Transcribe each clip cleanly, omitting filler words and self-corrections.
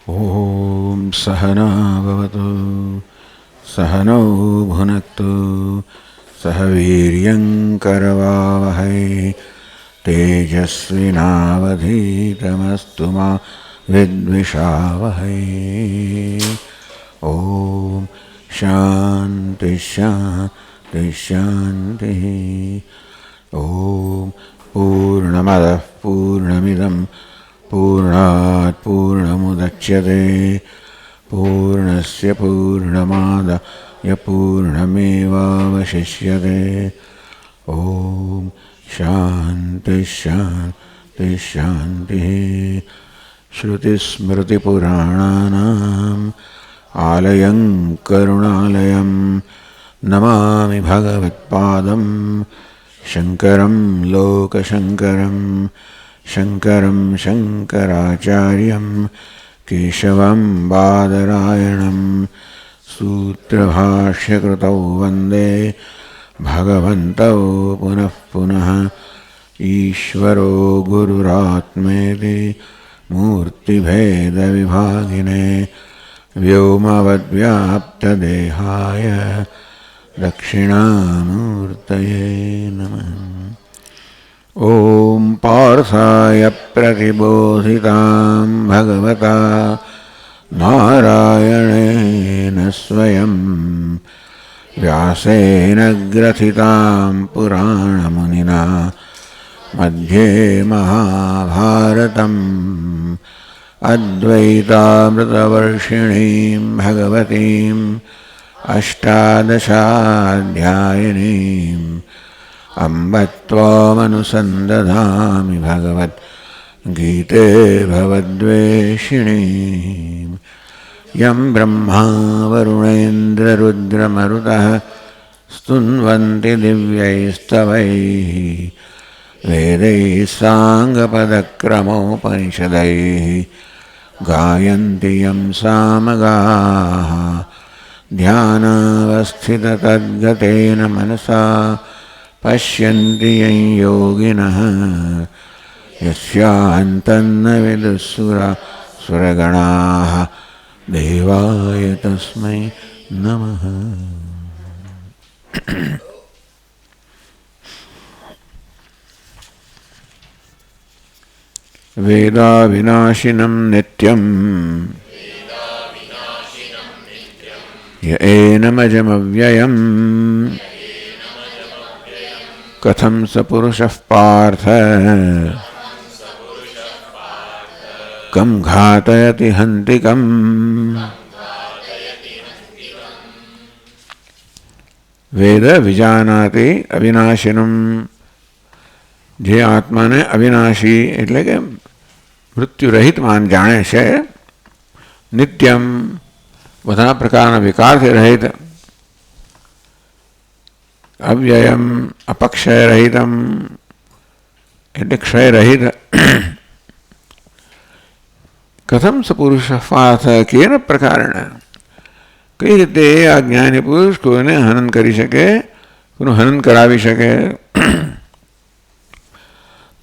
ॐ सहना भवतु सहनौ भुनक्तु सह वीर्यं करवावहै तेजस्विनावधीतमस्तु मा विद्विषावहै। ॐ शान्ति शान्ति शान्तिः। ॐ पूर्णमदः पूर्णमिदं पूर्णात् पूर्णमुदच्यते पूर्णस्य पूर्णमादाय पूर्णमेवावशिष्यते। ॐ शान्ति शान्ति शान्तिः। श्रुतिस्मृतिपुराणानाम् आलयं करुणालयं नमामि भगवत्पादं शङ्करं लोकशङ्करं शङ्करं शङ्कराचार्यं केशवं बादरायणं सूत्रभाष्यकृतौ वन्दे भगवन्तौ पुनः पुनः। ईश्वरो गुरुरात्मेति मूर्तिभेदविभागिने व्योमवद्व्याप्तदेहाय दक्षिणामूर्तये नमः। ॐ पार्थाय प्रतिबोधितां भगवता नारायणेन स्वयं व्यासेन ग्रथितां पुराणमुनिना मध्ये महाभारतम् अद्वैतामृतवर्षिणीं भगवतीम् अष्टादशाध्यायिनीम् अम्ब त्वामनुसन्दधामि भगवद्गीते भवद्वेषिणीम्। यं ब्रह्मा वरुणेन्द्ररुद्रमरुतः स्तुन्वन्ति दिव्यैस्तवैः वेदैः साङ्गपदक्रमोपनिषदैः गायन्ति यं सामगाः ध्यानावस्थिततद्गतेन मनसा पश्यन्ति यं योगिनः यस्यान्तन्न विदुःसुरगणाः देवाय तस्मै नमः। वेदाविनाशिनं नित्यं य एनमजमव्ययम् कथं स पुरुषः पार्थ कं घातयति हन्तिकम्। वेद विजानाति अविनाशिनं। જે આત્માને અવિનાશી એટલે કે મૃત્યુરહિત માન જાણે છે, નિત્યમ બધા પ્રકારના વિકારથી રહિત, અવ્યયમ અપક્ષયરહિતમ એટલે ક્ષયરહિત. કથમ સ પુરુષ પાર્થ કેન પ્રકારેણ, કઈ રીતે આ જ્ઞાની પુરુષ કોઈને હનન કરી શકે, કોઈનું હનન કરાવી શકે.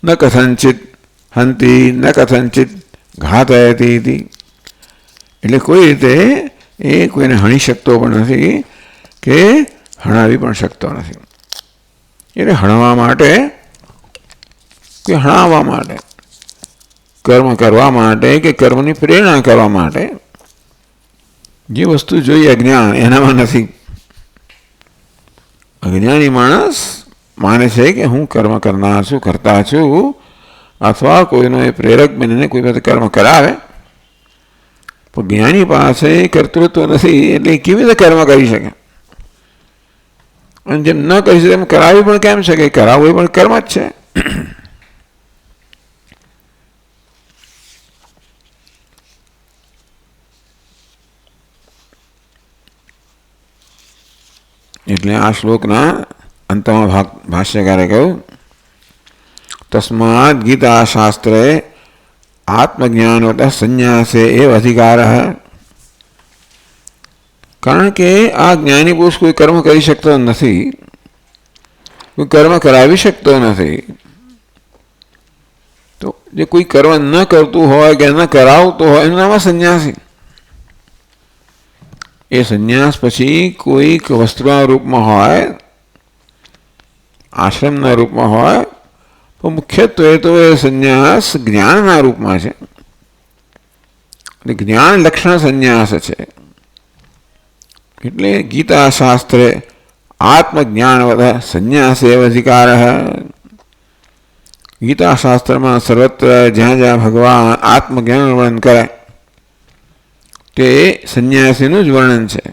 न कथंचित हंती न कथंचित घातयति એટલે કોઈ રીતે એ કોઈને હણી શકતો પણ નથી કે હણાવી પણ શકતો નથી. એટલે હણવા માટે કે હણાવવા માટે, કર્મ કરવા માટે કે કર્મની પ્રેરણા કરવા માટે જે વસ્તુ જોઈએ અજ્ઞાન એનામાં નથી. અજ્ઞાની માણસ માને છે કે હું કર્મ કરનાર છું, કરતા છું, અથવા કોઈનો એ પ્રેરક બનીને કોઈ પાસે કર્મ કરાવે. પણ જ્ઞાની પાસે કર્તૃત્વ નથી એટલે કેવી રીતે કર્મ કરી શકે? અને જેમ ન કરી શકે એમ કરાવી પણ કેમ શકે? કરાવવું એ પણ કર્મ જ છે. એટલે આ શ્લોકના અંતમાં ભાષ્યકારે કહ્યું, તસ્માદ ગીતાશાસ્ત્રે આત્મજ્ઞાનવતઃ સંન્યાસે એવ અધિકારઃ. કારણ કે આ જ્ઞાની પુરુષ કોઈ કર્મ કરી શકતો નથી, કોઈ કર્મ કરાવી શકતો નથી. તો જે કોઈ કર્મ ન કરતું હોય કે ન કરાવતું હોય એનું નામ સંન્યાસી. એ સંન્યાસ પછી કોઈક વસ્તુના રૂપમાં હોય, આશ્રમના રૂપમાં હોય, તો મુખ્યત્વે તો એ સંન્યાસ જ્ઞાનના રૂપમાં છે. જ્ઞાન લક્ષણ સંન્યાસ છે. એટલે ગીતા શાસ્ત્રે આત્મજ્ઞાન વધ સંન્યાસ એવ અધિકાર. ગીતા શાસ્ત્રમાં સર્વત્ર જ્યાં જ્યાં ભગવાન આત્મજ્ઞાનનું વર્ણન કરે તે સંન્યાસીનું જ વર્ણન છે.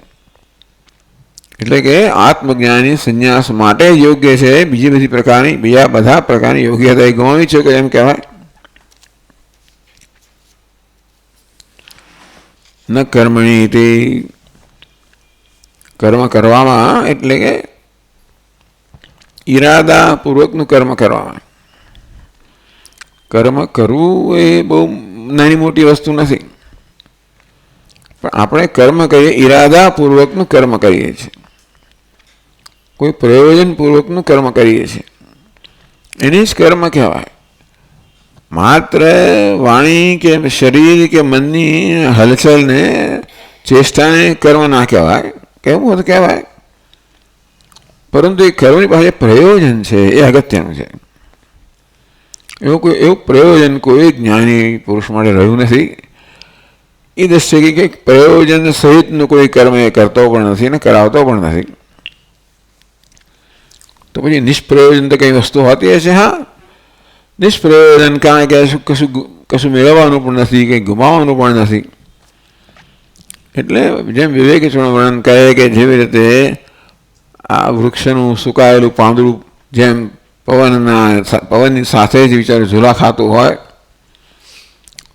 એટલે કે આત્મજ્ઞાની સંન્યાસ માટે યોગ્ય છે. બીજી બધી પ્રકારની બીજા બધા પ્રકારની યોગ્યતા ગુમાવી છે કે એમ કહેવાય. ન કર્મણી તે કર્મ કરવામાં એટલે કે ઈરાદાપૂર્વકનું કર્મ કરવામાં. કર્મ કરવું એ બહુ નાની મોટી વસ્તુ નથી, પણ આપણે કર્મ કરીએ ઈરાદાપૂર્વકનું કર્મ કરીએ છીએ, કોઈ પ્રયોજનપૂર્વકનું કર્મ કરીએ છીએ, એને જ કર્મ કહેવાય. માત્ર વાણી કે શરીર કે મનની હલચલને ચેષ્ટાને કર્મ ના કહેવાય. કેવું હોત કહેવાય, પરંતુ એ કર્મની પાસે પ્રયોજન છે એ અગત્યનું છે. એવું પ્રયોજન કોઈ જ્ઞાની પુરુષ માટે રહ્યું નથી. એ દ્રષ્ટિએ કે પ્રયોજન સહિતનું કોઈ કર્મ એ કરતો પણ નથી ને કરાવતો પણ નથી. તો પછી નિષ્પ્રયોજન તો કઈ વસ્તુ હોતી હશે. હા, નિષ્પ્રયોજન કારણ કે કશું મેળવવાનું પણ નથી, કંઈ ગુમાવવાનું પણ નથી. એટલે જેમ વિવેકચૂર્ણ વર્ણન કહે કે જેવી રીતે આ વૃક્ષનું સુકાયેલું પાંદડું જેમ પવનની સાથે જ વિચાર ઝૂલા ખાતું હોય,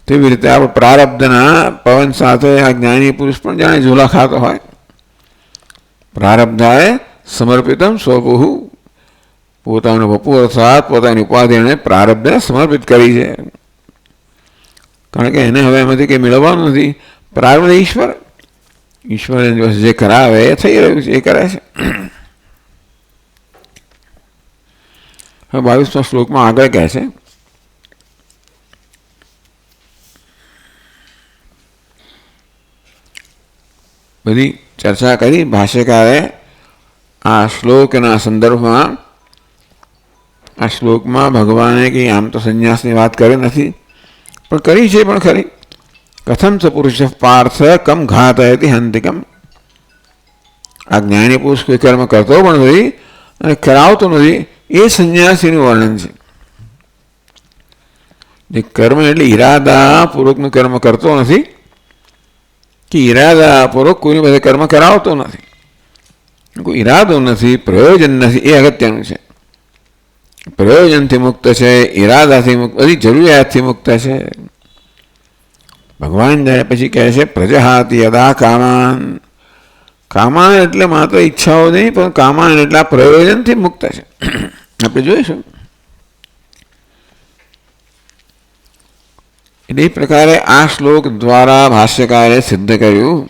તેવી રીતે આપણે પ્રારબ્ધના પવન સાથે આ જ્ઞાની પુરુષ પણ જાણે ઝૂલા ખાતો હોય. પ્રારબ્ધાએ સમર્પિતમ સ્વભૂ, પોતાનું વપુ અર્થાત પોતાની ઉપાધિ એણે પ્રારબ્ધને સમર્પિત કરી છે. કારણ કે એને હવે એમાંથી કંઈ મેળવવાનું નથી. પ્રારબ્ધ ઈશ્વર, ઈશ્વર જે કરાવે એ થઈ રહ્યું છે, એ કરે છે. હવે 22મા શ્લોકમાં આગળ કહે છે, બધી ચર્ચા કરી ભાષ્યકારે આ શ્લોકના સંદર્ભમાં. આ શ્લોકમાં ભગવાને કંઈ આમ તો સંન્યાસની વાત કરી નથી, પણ કરી છે પણ ખરી. કથમ ચ પુરુષ પાર્થ કમ ઘાતયતિ હંતિકમ. આ જ્ઞાની પુરુષ કોઈ કર્મ કરતો પણ નથી અને કરાવતો નથી, એ સંન્યાસીનું વર્ણન છે. જે કર્મ એટલે ઈરાદાપૂર્વકનું કર્મ કરતો નથી કે ઈરાદાપૂર્વક કોઈની પાસે કર્મ કરાવતો નથી. કોઈ ઈરાદો નથી, પ્રયોજન નથી, એ અગત્યનું છે. પ્રયોજનથી મુક્ત છે, ઈરાદાથી મુક્ત, બધી જરૂરિયાતથી મુક્ત છે. ભગવાન જાય પછી કહે છે પ્રજહાતિ યદા કામાન. કામાન એટલે માત્ર ઈચ્છાઓ નહીં, પણ કામાન એટલે પ્રયોજનથી મુક્ત છે. આપણે જોઈશું. એટલે એ પ્રકારે આ શ્લોક દ્વારા ભાષ્યકારે સિદ્ધ કર્યું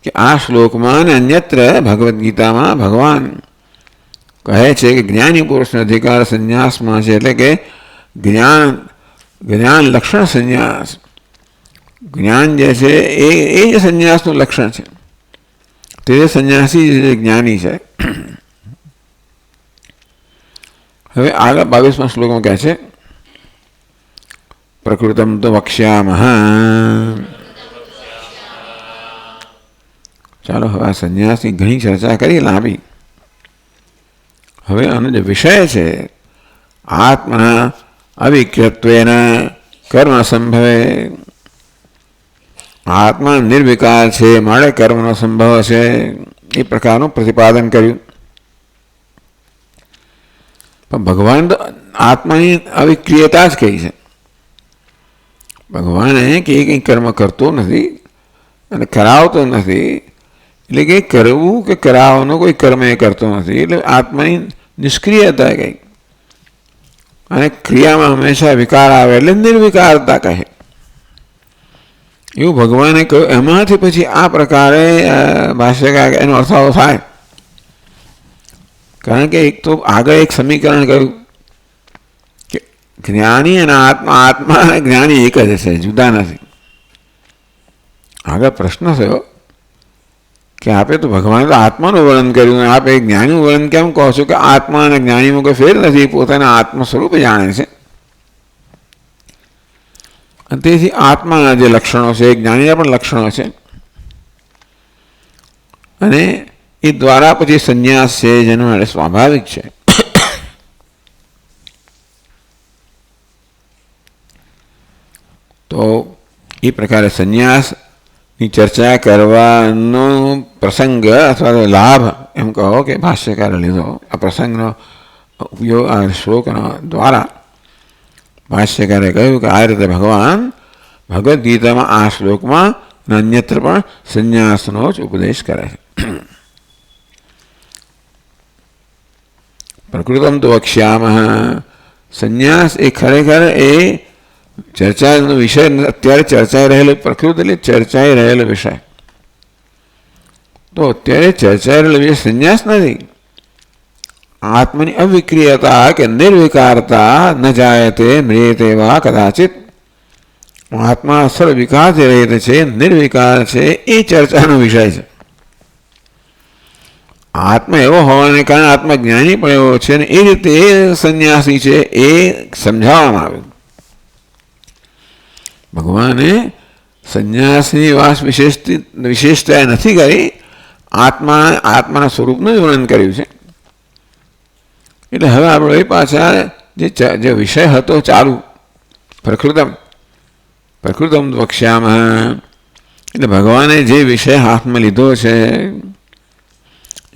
કે આ શ્લોકમાં અને અન્યત્ર ભગવદ્ ગીતામાં ભગવાન કહે છે કે જ્ઞાની પુરુષનો અધિકાર સંન્યાસમાં છે. એટલે કે જ્ઞાન લક્ષણ સંન્યાસ, જ્ઞાન જે છે એ જ સંન્યાસનું લક્ષણ છે. તે સંન્યાસી જે જ્ઞાની છે. હવે આગળ 22મા શ્લોકમાં કહે છે પ્રકૃતમ તો વક્ષ્યામઃ. ચાલો, હવે આ સંન્યાસની ઘણી ચર્ચા કરી લાંબી. હવે આનો જે વિષય છે આત્મના અવિક્રત્વેન કર્મ સંભવે. આત્મા નિર્વિકાર છે, માટે કર્મનો સંભવ છે, એ પ્રકારનું પ્રતિપાદન કર્યું. પણ ભગવાન તો આત્માની અવિક્રિયતા જ કહી છે. ભગવાને કે કંઈ કર્મ કરતો નથી અને કરાવતો નથી. એટલે કે કરવું કે કરાવવાનો કોઈ કર્મ એ કરતો નથી. એટલે આત્માની નિષ્ક્રિયતા કહી. અને ક્રિયામાં હંમેશા વિકાર આવે એટલે નિર્વિકારતા કહે. એવું ભગવાને કહ્યું. એમાંથી પછી આ પ્રકારે ભાષ્યકાર એનો અર્થ આવો થાય. કારણ કે એક તો આગળ એક સમીકરણ કહ્યું જ્ઞાની અને આત્મા, આત્મા અને જ્ઞાની એક જ છે, જુદા નથી. આગળ પ્રશ્ન થયો કે આપે તો ભગવાને તો આત્માનું વર્ણન કર્યું, આપે જ્ઞાનીનું વર્ણન કેમ કહો છો કે આત્મા અને જ્ઞાનીમાં કોઈ ફેર નથી, પોતાના આત્મ સ્વરૂપે જાણે છે. અને તેથી આત્માના જે લક્ષણો છે, જ્ઞાનીના પણ લક્ષણો છે, અને એ દ્વારા પછી સંન્યાસ છે જેનું માટે સ્વાભાવિક છે. તો એ પ્રકારે સંન્યાસની ચર્ચા કરવાનો પ્રસંગ અથવા તો લાભ એમ કહો કે ભાષ્યકારે લીધો. આ પ્રસંગનો ઉપયોગ આ શ્લોકનો દ્વારા ભાષ્યકારે કહ્યું કે આ રીતે ભગવાન ભગવદ્ ગીતામાં આ શ્લોકમાં અને અન્યત્ર પણ સંન્યાસનો જ ઉપદેશ કરે છે. પ્રકૃતમ તો વક્ષ્યામઃ, સંન્યાસ એ ખરેખર એ ચર્ચાનો વિષય અત્યારે ચર્ચાઈ રહેલો, પ્રકૃતિ એટલે ચર્ચાઈ રહેલો વિષય. તો અત્યારે ચર્ચાઈ રહેલો વિષય સંન્યાસ નથી. આત્માની અવિક્રિયતા કે નિર્વિકારતા ન જાયતે મ્રિયતે વા કદાચિત. આત્મા અસર વિકારથી રહિત છે, નિર્વિકાર છે, એ ચર્ચાનો વિષય છે. આત્મા એવો હોવાને કારણે આત્મા જ્ઞાની પણ એવો છે, અને એ રીતે એ સંન્યાસી છે એ સમજાવવામાં આવ્યું. ભગવાને સંન્યાસની વાસ વિશેષતા નથી કરી, આત્માના સ્વરૂપનું જ વર્ણન કર્યું છે. એટલે હવે આપણે એ પાછા જે વિષય હતો ચાલુ, પ્રકૃતમ વક્ષ્યામઃ, એટલે ભગવાને જે વિષય હાથમાં લીધો છે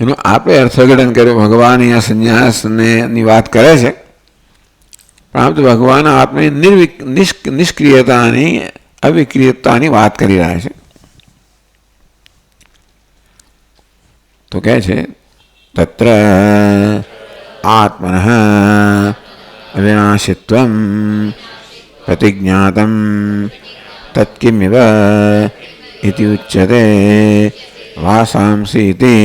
એનું આપણે અર્થઘટન કર્યું. ભગવાન અહીંયા સંન્યાસની વાત કરે છે, પણ આમ તો ભગવાન આપની નિષ્ક્રિયતાની અવિક્રિયતાની વાત કરી રહ્યા છે. તો કહે છે તત્ર આત્મનઃ અવિનાશિત્વં પ્રતિજ્ઞાતં તત્કિમિવ ઇતિ ઉચ્યતે વાસાંસી ઇતિ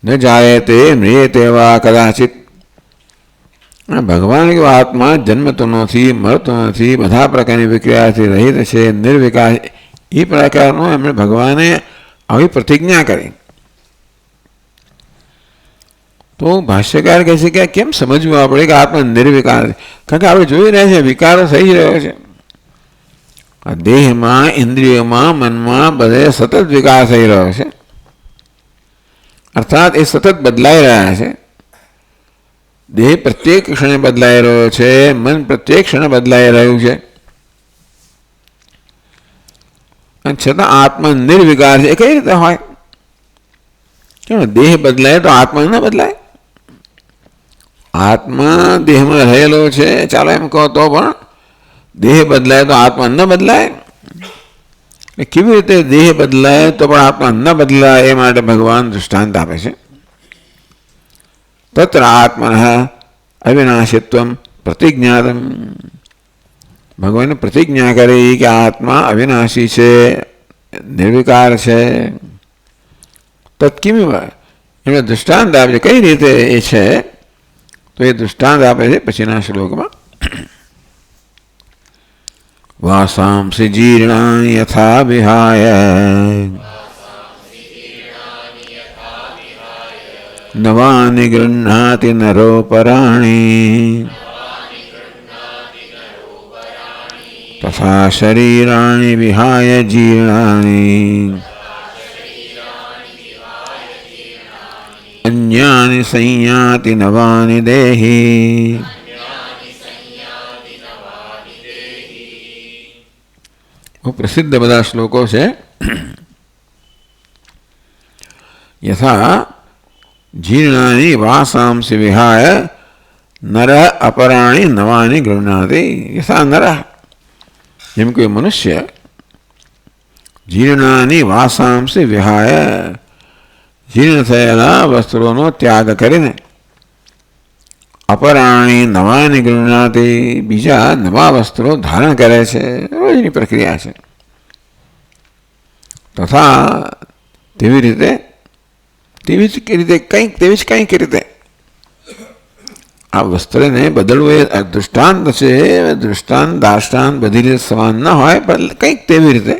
ન જાયતે મ્રિયતે વા કદાચિત. ભગવાન કે આત્મા જન્મતો નથી, મરતો નથી, બધા પ્રકારની વિક્રિયાથી રહિત છે, નિર્વિકાર, એ પ્રકારનું એમણે ભગવાને આવી પ્રતિજ્ઞા કરી. તો ભાષ્યકાર કહે છે કે કેમ સમજવું આપણે કે આત્મા નિર્વિકાર છે? કારણ કે આપણે જોઈ રહ્યા છીએ વિકારો થઈ જ રહ્યો છે. દેહમાં, ઇન્દ્રિયોમાં, મનમાં બધે સતત વિકાર થઈ રહ્યો છે. અર્થાત એ સતત બદલાઈ રહ્યા છે. દેહ પ્રત્યેક ક્ષણે બદલાઈ રહ્યો છે, મન પ્રત્યેક ક્ષણે બદલાઈ રહ્યું છે, અને છતાં આત્મા નિર્વિકાર છે. એ કઈ રીતે હોય? કેમ દેહ બદલાય તો આત્મા ન બદલાય? આત્મા દેહમાં રહેલો છે, ચાલો એમ કહો, તો પણ દેહ બદલાય તો આત્મા ન બદલાય? કેવી રીતે દેહ બદલાય તો પણ આત્મા ન બદલાય? એ માટે ભગવાન દૃષ્ટાંત આપે છે. તત્ર આત્મનઃ અવિનાશિત્વં પ્રતિજ્ઞાતમ. ભગવાને પ્રતિજ્ઞા કરી કે આત્મા અવિનાશી છે, નિર્વિકાર છે. તત્કિમિવ, એમણે દૃષ્ટાંત આપે છે. કઈ રીતે એ છે? તો એ દૃષ્ટાંત આપે છે પછીના શ્લોકમાં. વાસાંસि જીર્ણાનિ યથા વિહાય નવાનિ ગૃહ્ણાતિ નરોપરાણિ તથા શરીરાણિ વિહાય જીર્ણાનિ અન્યાનિ સંયાતિ નવાનિ દેહિ. બહુ પ્રસિદ્ધ બધા શ્લોકો છે. યથા જીર્ણાની વાસાંસि વિહાય નર અપરાણી નવાની ગૃહ્ણાતિ. યથા નર, જેમ કોઈ મનુષ્ય જીર્ણાની વાસાંસि વિહાય, જીર્ણ થયેલા વસ્ત્રોનો ત્યાગ કરીને અપરાણી નવાની ગૃહ્ણાતિ, બીજા નવા વસ્ત્રો ધારણ કરે છે. રોજની પ્રક્રિયા છે. તથા તેવી જ કંઈક રીતે આ વસ્ત્રને બદલવું એ દૃષ્ટાંત છે. દૃષ્ટાંત દાષ્ટાંત બધી રીતે સમાન ન હોય, પણ કંઈક તેવી રીતે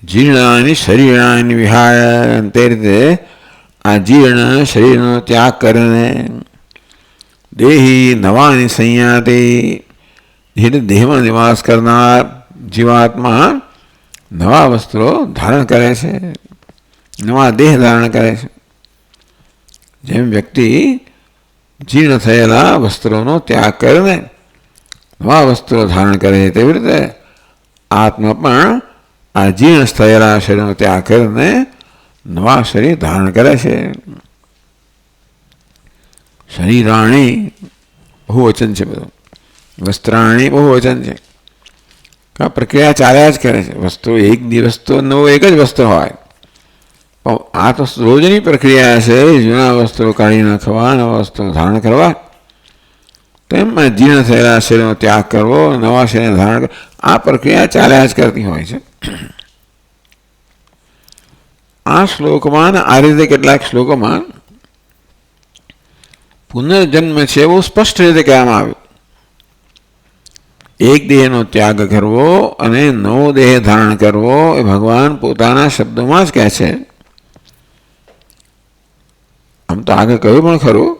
જીર્ણાની શરીરાની વિહાય, તે રીતે આ જીર્ણ શરીરનો ત્યાગ કરીને દેહી નવાની સંયાતી, એટલે દેહમાં નિવાસ કરનાર જીવાત્મા નવા વસ્ત્રો ધારણ કરે છે, નવા દેહ ધારણ કરે છે. જેમ વ્યક્તિ જીર્ણ થયેલા વસ્ત્રોનો ત્યાગ કરીને નવા વસ્ત્રો ધારણ કરે છે, તેવી રીતે આત્મા પણ આ જીર્ણ થયેલા શરીરનો ત્યાગ કરીને નવા શરીર ધારણ કરે છે. શરીરાણી બહુવચન છે, બધું વસ્ત્રાણી બહુવચન છે. આ પ્રક્રિયા ચાલ્યા જ કરે છે. વસ્તુ એક દિવસ તો નવો એક જ વસ્ત્ર હોય, પણ આ તો રોજની પ્રક્રિયા છે. જૂના વસ્ત્રો કાઢી નાખવા, નવા વસ્ત્રો ધારણ કરવા, તેમ જીર્ણ થયેલા શરીરનો ત્યાગ કરવો, નવા શરીર ધારણ કરવું, આ પ્રક્રિયા ચાલ્યા જ કરતી હોય છે. આ શ્લોકમાં આ રીતે કેટલાક શ્લોકોમાં પુનર્જન્મ છે એવું સ્પષ્ટ રીતે કહેવામાં આવ્યું. એક દેહનો ત્યાગ કરવો અને નવો દેહ ધારણ કરવો એ ભગવાન પોતાના શબ્દોમાં જ કહે છે. આમ તો આગળ કહ્યું પણ ખરું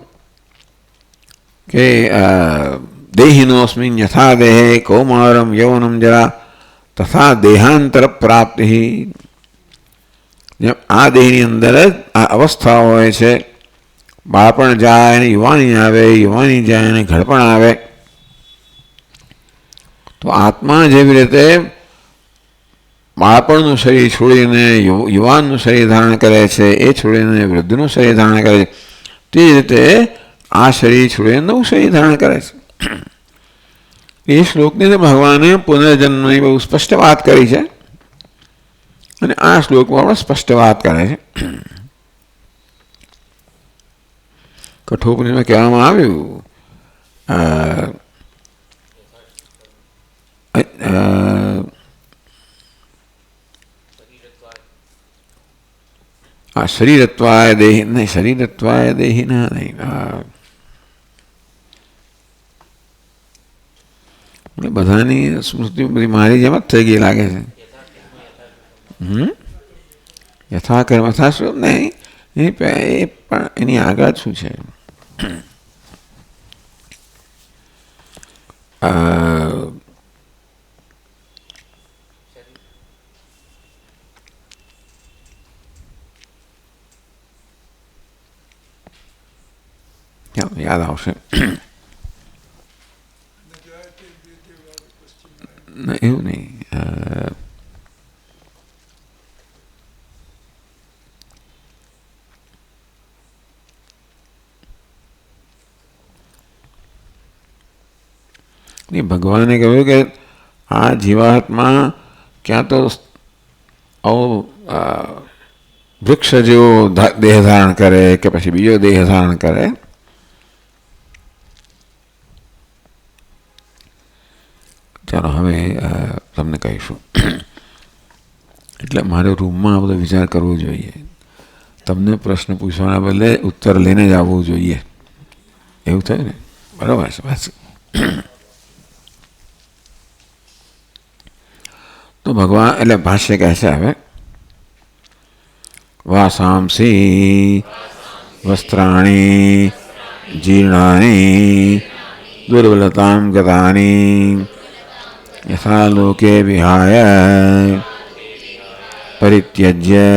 કે દેહિનોસ્મિન યથા દેહે કૌમારમ યૌવનમ જરા તથા દેહાંતર પ્રાપ્તિ. જેમ આ દેહની અંદર જ આ અવસ્થા હોય છે, બાળપણ જાય અને યુવાની આવે, યુવાની જાય અને ઘડપણ આવે, તો આત્મા જેવી રીતે બાળપણનું શરીર છોડીને યુવાનનું શરીર ધારણ કરે છે, એ છોડીને વૃદ્ધનું શરીર ધારણ કરે છે, તે જ રીતે આ શરીર છોડીને નવું શરીર ધારણ કરે છે. એ શ્લોકની અંદર ભગવાને પુનર્જન્મની બહુ સ્પષ્ટ વાત કરી છે, અને આ શ્લોકમાં પણ સ્પષ્ટ વાત કરે છે. કઠોપનિષદમાં કહેવામાં આવ્યું આ શરીરત્વાય દેહી નહીં, શરીરત્વાય દેહી ના નહીં, બધાની સ્મૃતિ બધી મારી જેમ જ થઈ ગઈ લાગે છે. યથાકર્મ શું નહીં, એ પણ એની આગળ શું છે? યાદ આવશે. એવું નહીં, ભગવાને કહ્યું કે આ જીવાત્મા ક્યાં તો વૃક્ષ જેવો દેહ ધારણ કરે કે પછી બીજો દેહ ધારણ કરે. ચાલો હવે તમને કહીશું. એટલે મારે રૂમમાં આ બધો વિચાર કરવો જોઈએ. તમને પ્રશ્ન પૂછવાના બદલે ઉત્તર લઈને જ આવવું જોઈએ. એવું થયું ને? બરાબર છે. બસ તો ભગવાન એટલે ભાષ્ય કહે છે હવે, વાસાંસી વસ્ત્રાણી જીર્ણાની દુર્બલતાં ગતાની યથા લોકે વિહાય પરિત્યજ્ય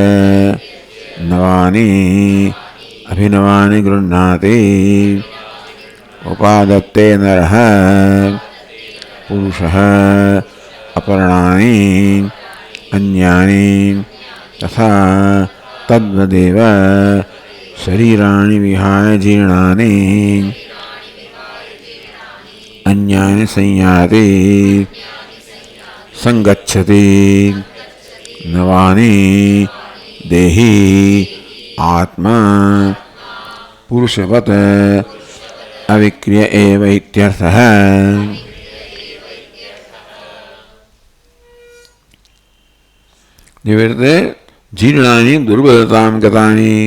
નવાની અભિનવાની ગૃહ્ણાતિ ઉપાદત્તે નરઃ પુરુષઃ અપર્ણાની અન્યાની તથા તદ્વદેવ શરીરાણિ વિહાય જીર્ણાની અન્યાની સંયાતિ સંગચ્છતિ નવાની દેહી આત્મા પુરુષવત અવિક્રિય એવ ઇત્યર્થઃ. જેવી રીતે જીર્ણાની દુર્બલતાં ગતાની,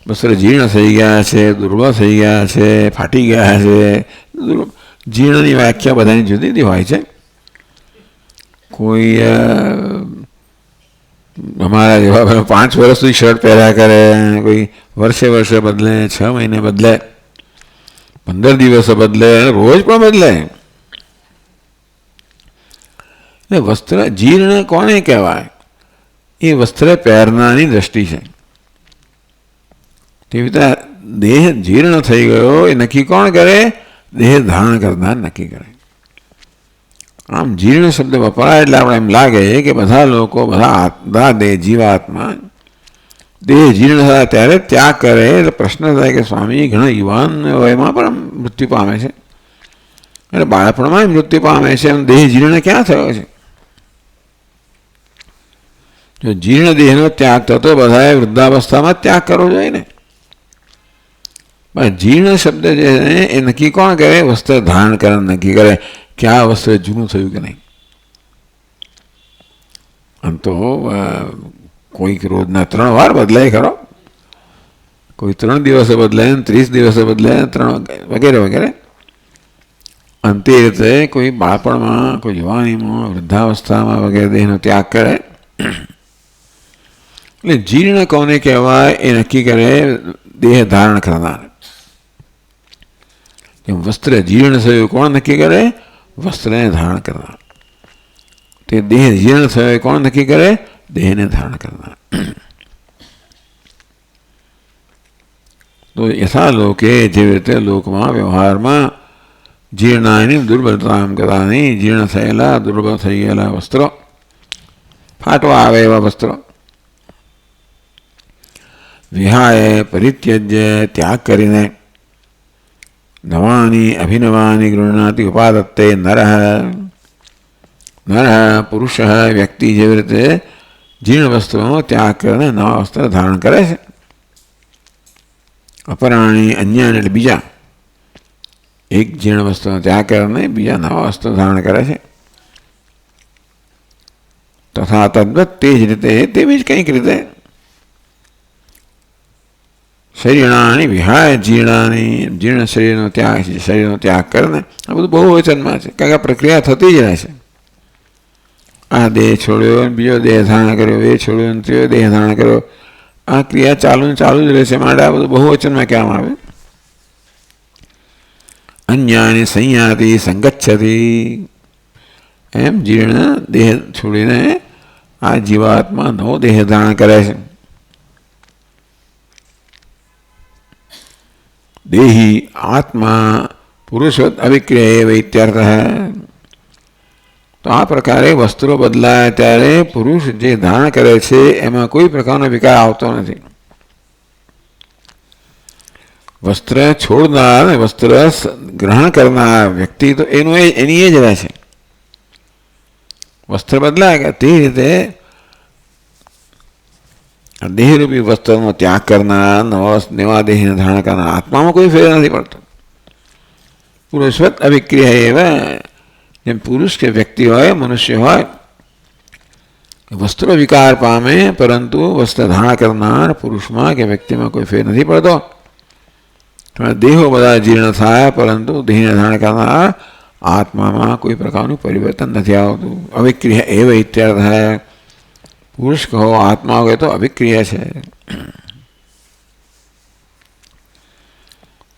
વસ્ત્ર જીર્ણ થઈ ગયા છે, દુર્બળ થઈ ગયા છે, ફાટી ગયા છે. જીર્ણની વ્યાખ્યા બધાની જુદી જુદી હોય છે. કોઈ અમારા જેવા 5 વર્ષ સુધી શર્ટ પહેર્યા કરે, કોઈ વર્ષે વર્ષે બદલે, 6 મહિને બદલે, 15 દિવસે બદલે, રોજ પણ બદલે. એટલે વસ્ત્ર જીર્ણ કોને કહેવાય? એ વસ્ત્ર પહેરનારની દ્રષ્ટિ છે. તેવી રીતે દેહ જીર્ણ થઈ ગયો એ નક્કી કોણ કરે? દેહ ધારણ કરનાર નક્કી કરે. આમ જીર્ણ શબ્દ વપરાય એટલે આપણે એમ લાગે કે બધા લોકો, બધા દેહ જીવાત્મા દેહ જીર્ણ થયા ત્યારે ત્યાગ કરે. એટલે પ્રશ્ન થાય કે સ્વામી ઘણા યુવાન વયમાં પણ મૃત્યુ પામે છે, એટલે બાળપણમાં મૃત્યુ પામે છે, એમ દેહ જીર્ણ ક્યાં થયો છે? જો જીર્ણ દેહનો ત્યાગ થતો બધાએ વૃદ્ધાવસ્થામાં ત્યાગ કરવો જોઈએ ને. જીર્ણ શબ્દ જે છે એ નક્કી કોણ કરે? વસ્ત્ર ધારણ કરનાર નક્કી કરે કે આ વસ્ત્ર જૂનું થયું કે નહીં. આમ તો કોઈક રોજના 3 વાર બદલાય ખરો, કોઈ 3 દિવસે બદલાય, 30 દિવસે બદલાય, 3 વગેરે વગેરે. અંતે રીતે કોઈ બાળપણમાં, કોઈ જવાનીમાં, વૃદ્ધાવસ્થામાં વગેરે દેહનો ત્યાગ કરે. એટલે જીર્ણ કોને કહેવાય એ નક્કી કરે દેહ ધારણ કરનાર. વસ્ત્ર જીર્ણ થયું કોણ નક્કી કરે? વસ્ત્રને ધારણ કરનાર. તે દેહ જીર્ણ થયો કોણ નક્કી કરે? દેહને ધારણ કરનાર. તો યથા લોકે, જેવી રીતે લોકમાં વ્યવહારમાં જીર્ણાની દુર્બળતામ કદાની, જીર્ણ થયેલા, દુર્બળ થઈ ગયેલા વસ્ત્રો, ફાટવા આવે એવા વસ્ત્રો વિહાય પરિત્યજ્ય ત્યાગ કરીને નવાની અભિનવાની ગૃહણાતિ ઉપાદત્તે નરઃ, પુરુષ વ્યક્તિ જેવી રીતે જીર્ણ વસ્ત્રોનો ત્યાગ કરીને નવા વસ્ત્ર ધારણ કરે છે. અપરાણી અન્ય એટલે બીજા, એક જીર્ણ વસ્ત્રનો ત્યાગ કરીને બીજા નવા વસ્ત્ર ધારણ કરે છે. તથા તદ્વત તે જ રીતે, તેવી જ કંઈક રીતે શરીરાણી વિહાય જીર્ણાની, જીર્ણ શરીરનો ત્યાગ, શરીરનો ત્યાગ કરીને, આ બધું બહુ વચનમાં છે, કારણ કે આ પ્રક્રિયા થતી જ રહે છે. આ દેહ છોડ્યો, બીજો દેહ ધારણ કર્યો, એ છોડ્યો, ત્રીજો દેહ ધારણ કર્યો, આ ક્રિયા ચાલુ જ રહેશે. માટે આ બધું બહુ વચનમાં કહેવામાં આવે. અન્યાની સંયાતિ સંગચ્છતિ, એમ જીર્ણ દેહ છોડીને આ જીવાત્મા નવો દેહ ધારણ કરે છે. દેહી આત્મા પુરુષવત અવિક્રિય ઇત્યર્થ. તો આ પ્રકારે વસ્ત્રો બદલાય ત્યારે પુરુષ જે ધારણ કરે છે એમાં કોઈ પ્રકારનો વિકાર આવતો નથી. વસ્ત્ર છોડનાર, વસ્ત્ર ગ્રહણ કરનાર વ્યક્તિ તો એની એ જ રહે છે. વસ્ત્ર બદલાય તે રીતે દેહરૂપી વસ્ત્રનો ત્યાગ કરનાર, નવા દેહને ધારણ કરનાર આત્મામાં કોઈ ફેર નથી પડતો. પુરુષવત અવિક્રિય એવા, જેમ પુરુષ કે વ્યક્તિ હોય, મનુષ્ય હોય, વસ્ત્રો વિકાર પામે, પરંતુ વસ્ત્ર ધારણ કરનાર પુરુષમાં કે વ્યક્તિમાં કોઈ ફેર નથી પડતો. દેહો બધા જીર્ણ થાય, પરંતુ દેહને ધારણ કરનાર આત્મામાં કોઈ પ્રકારનું પરિવર્તન નથી આવતું. અવિક્રિય એવ ઇત્યર્થ. પુરુષ કહો, આત્મા હોય તો અવિક્રિય છે.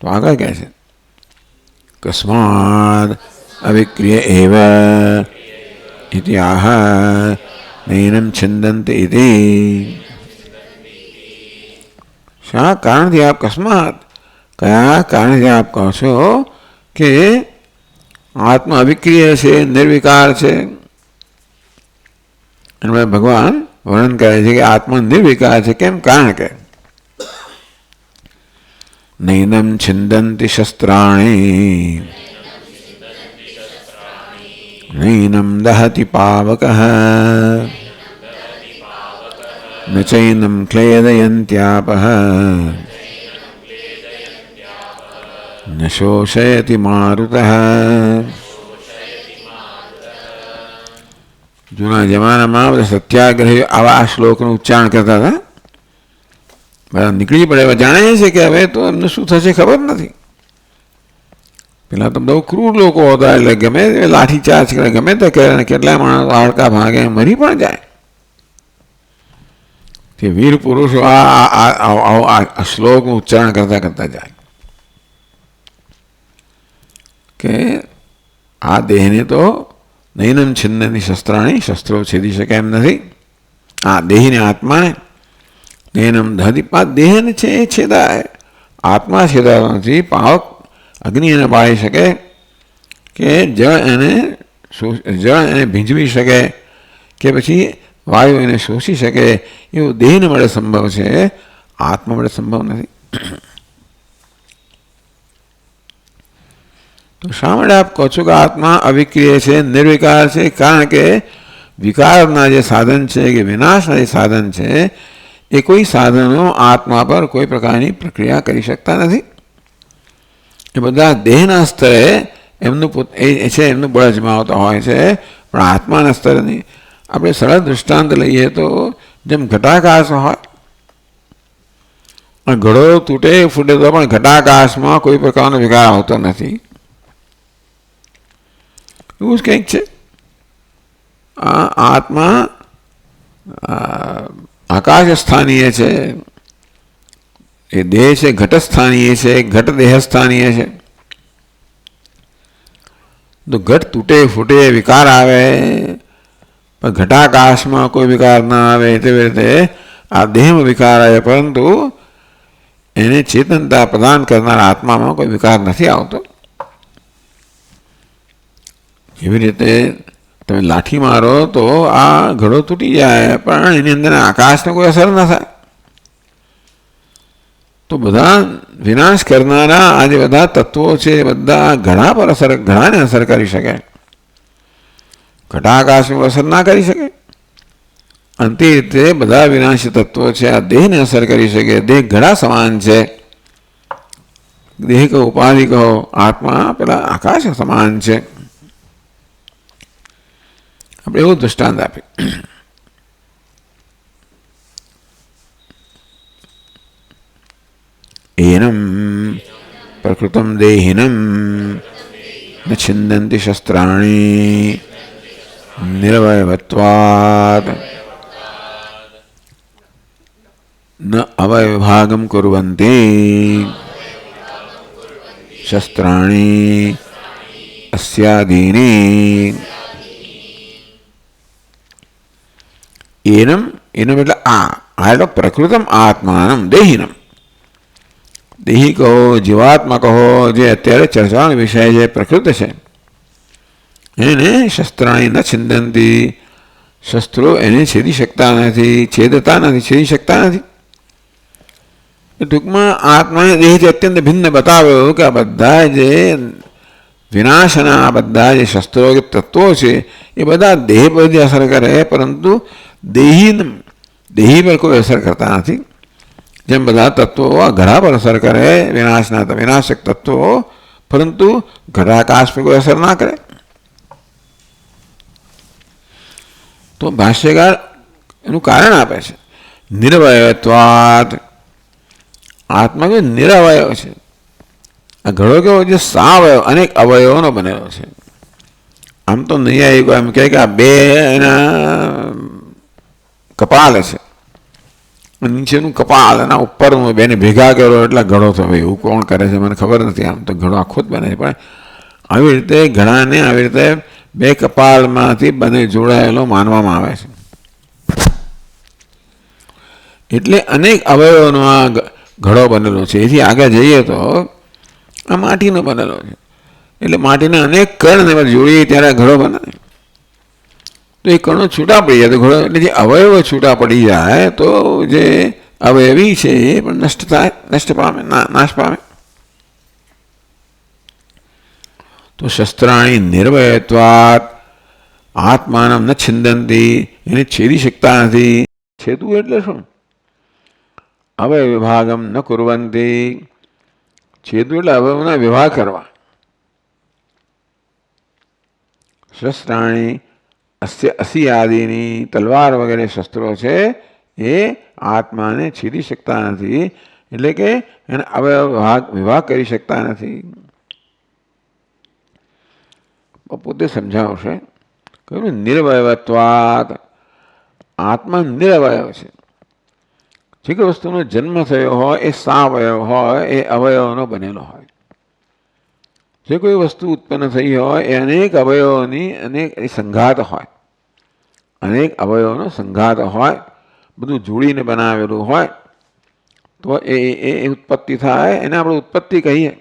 તો આગળ કહે છે કસ્માદ અવિક્રિય એવ ઇતિ આહ નૈનમ છિંદન્તિ ઇતિ. શા કારણથી આપ કસ્માત, કયા કારણથી આપ કહો છો કે આત્મા અવિક્રિય છે, નિર્વિકાર છે? અને ભગવાન વર્ણન કરે છે કે આત્મા નિર્વિકાર છે. કેમ? કારણ કે નૈનમ છિંદન્તિ શસ્ત્રાણી, નૈનમ દહતિ પાવકઃ, ન ચૈનમ ક્લેદયન્ત્યાપઃ, ન શોષયતિ મારુતઃ. જૂના જમાનામાં બધા સત્યાગ્રહી આવા શ્લોકનું ઉચ્ચારણ કરતા હતા. બધા નીકળી પડે. હવે જાણે છે કે હવે તો એમને શું થશે ખબર નથી. પેલા તો બહુ ક્રૂર લોકો હતા, એટલે ગમે તે લાઠી ચાર્જ કરે, ગમે તે કરે, કેટલાય માણસ હાડકા ભાગે, મરી પણ જાય. તે વીર પુરુષો આ શ્લોકનું ઉચ્ચારણ કરતા કરતા જાય કે આ દેહને તો નૈનમ છિન્નની શસ્ત્રાણી, શસ્ત્રો છેદી શકે એમ નથી. આ દેહને, આત્માને નૈનમ દહતી, દેહને છે એ છેદાય, આત્મા છેદાતો નથી. પાવક અગ્નિ એને બાળી શકે કે જળ એને ભીંજવી શકે કે પછી વાયુ એને શોષી શકે, એવું દેહને મળે સંભવ છે, આત્મા મળે સંભવ નથી. તો શા માટે આપ કહો છો કે આત્મા અવિક્રિય છે, નિર્વિકાર છે? કારણ કે વિકારના જે સાધન છે કે વિનાશના જે સાધન છે એ કોઈ સાધનો આત્મા પર કોઈ પ્રકારની પ્રક્રિયા કરી શકતા નથી. એ બધા દેહના સ્તરે એમનું છે, એમનું બળ અજમાવતા હોય છે, પણ આત્માના સ્તરે નહીં. આપણે સરળ દૃષ્ટાંત લઈએ તો જેમ ઘટાકાશ હોય, ઘડો તૂટે ફૂટે તો પણ ઘટાકાશમાં કોઈ પ્રકારનો વિકાર આવતો નથી. એવું જ કંઈક છે. આ આત્મા આકાશ સ્થાનીય છે, એ દેહ છે ઘટસ્થાનીય છે, ઘટ દેહસ્થાનીય છે. તો ઘટ તૂટે ફૂટે વિકાર આવે, પણ ઘટાકાશમાં કોઈ વિકાર ના આવે. તેવી રીતે આ દેહમાં વિકાર આવે, પરંતુ એને ચેતનતા પ્રદાન કરનારા આત્મામાં કોઈ વિકાર નથી આવતો. એવી રીતે તમે લાઠી મારો તો આ ઘડો તૂટી જાય, પણ એની અંદર આકાશને કોઈ અસર ન થાય. તો બધા વિનાશ કરનારા આ જે બધા તત્વો છે એ બધા ઘડા પર ઘડાને અસર કરી શકે, ઘટાકાશને અસર ના કરી શકે. અંતે રીતે બધા વિનાશી તત્વો છે આ દેહને અસર કરી શકે. દેહ ઘડા સમાન છે. દેહ કહો, ઉપાધિ કહો, આત્મા પેલા આકાશ સમાન છે. આપણે એવું દૃષ્ટાંત આપીએ. એનમ પ્રકૃતમ દેહિનમ ન છિંદંતિ શસ્ત્રાણી નિરવયવત્વાદ ન અવયભાગમ કુર્વન્તિ શસ્ત્રાણી અસ્યાદીની. એનમ એટલે આ એટલે પ્રકૃતમ આત્માનમ દેહિનમ. દેહી કહો, જીવાત્મા કહો, જે અત્યારે ચર્ચાનો વિષય છે પ્રકૃત છે, એને શસ્ત્રાણી ન છિંદંતી, શસ્ત્રો એને છેદી શકતા નથી, છેદતા નથી, છેદી શકતા નથી. ટૂંકમાં આત્માને દેહથી અત્યંત ભિન્ન બતાવ્યો કે આ બધા જે વિનાશના બધા જે શસ્ત્રો કે તત્વો છે એ બધા દેહ પર અસર કરે, પરંતુ દેહી પર કોઈ અસર કરતા નથી. જેમ બધા તત્વો આ ઘડા પર અસર કરે, વિનાશક તત્વો, પરંતુ ઘટાકાશ પર કોઈ અસર ના કરે. તો ભાષ્યકાર એનું કારણ આપે છે, નિરવયત્વાદ. આત્મા કે નિરવયવ છે. આ ઘડો કેવો છે? સાવયવ, અનેક અવયવોનો બનેલો છે. આમ તો નૈયાયિકો એમ કહે કે આ બે એના કપાલ છે, નીચેનું કપાલ, એના ઉપરનું બેને ભેગા કરો એટલે ઘડો થયો. એવું કોણ કરે છે મને ખબર નથી. આમ તો ઘડો આખો જ બને છે, પણ આવી રીતે ઘડાને આવી રીતે બે કપાલમાંથી બને જોડાયેલો માનવામાં આવે છે. એટલે અનેક અવયવોનો આ ઘડો બનેલો છે. એથી આગળ જઈએ તો આ માટીનો બનેલો છે. એટલે માટીના અનેક કણને જોડીએ ત્યારે ઘડો બને. તો એ કણો છૂટા પડી જાય તો ઘડો, એટલે જે અવયવો છૂટા પડી જાય તો જે અવયવી છે એ પણ નષ્ટ થાય, નષ્ટ પામે, નાશ પામે. તો શસ્ત્રાણી નિર્વયત્વાત આત્માનમ ન છિંદંતી, એને છેદી શકતા નથી. છેદવું એટલે શું? અવયવ વિભાગમ ન કુર્વંતી. છેદવું એટલે અવયવના વિભાગ કરવા. શસ્ત્રાણી અસી આદિની, તલવાર વગેરે શસ્ત્રો છે એ આત્માને છેદી શકતા નથી, એટલે કે એને અવયવ વિભાગ કરી શકતા નથી. પોતે સમજાવશે કહ્યું નિરવયવત્વાત, આત્મા નિરવયવ છે. જે કોઈ વસ્તુનો જન્મ થયો હોય એ સાવયવ હોય, એ અવયવનો બનેલો હોય. જે કોઈ વસ્તુ ઉત્પન્ન થઈ હોય એ અનેક અવયવોની અનેક સંઘાત હોય, અનેક અવયવોનો સંઘાત હોય, બધું જોડીને બનાવેલું હોય તો એ ઉત્પત્તિ થાય, એને આપણે ઉત્પત્તિ કહીએ.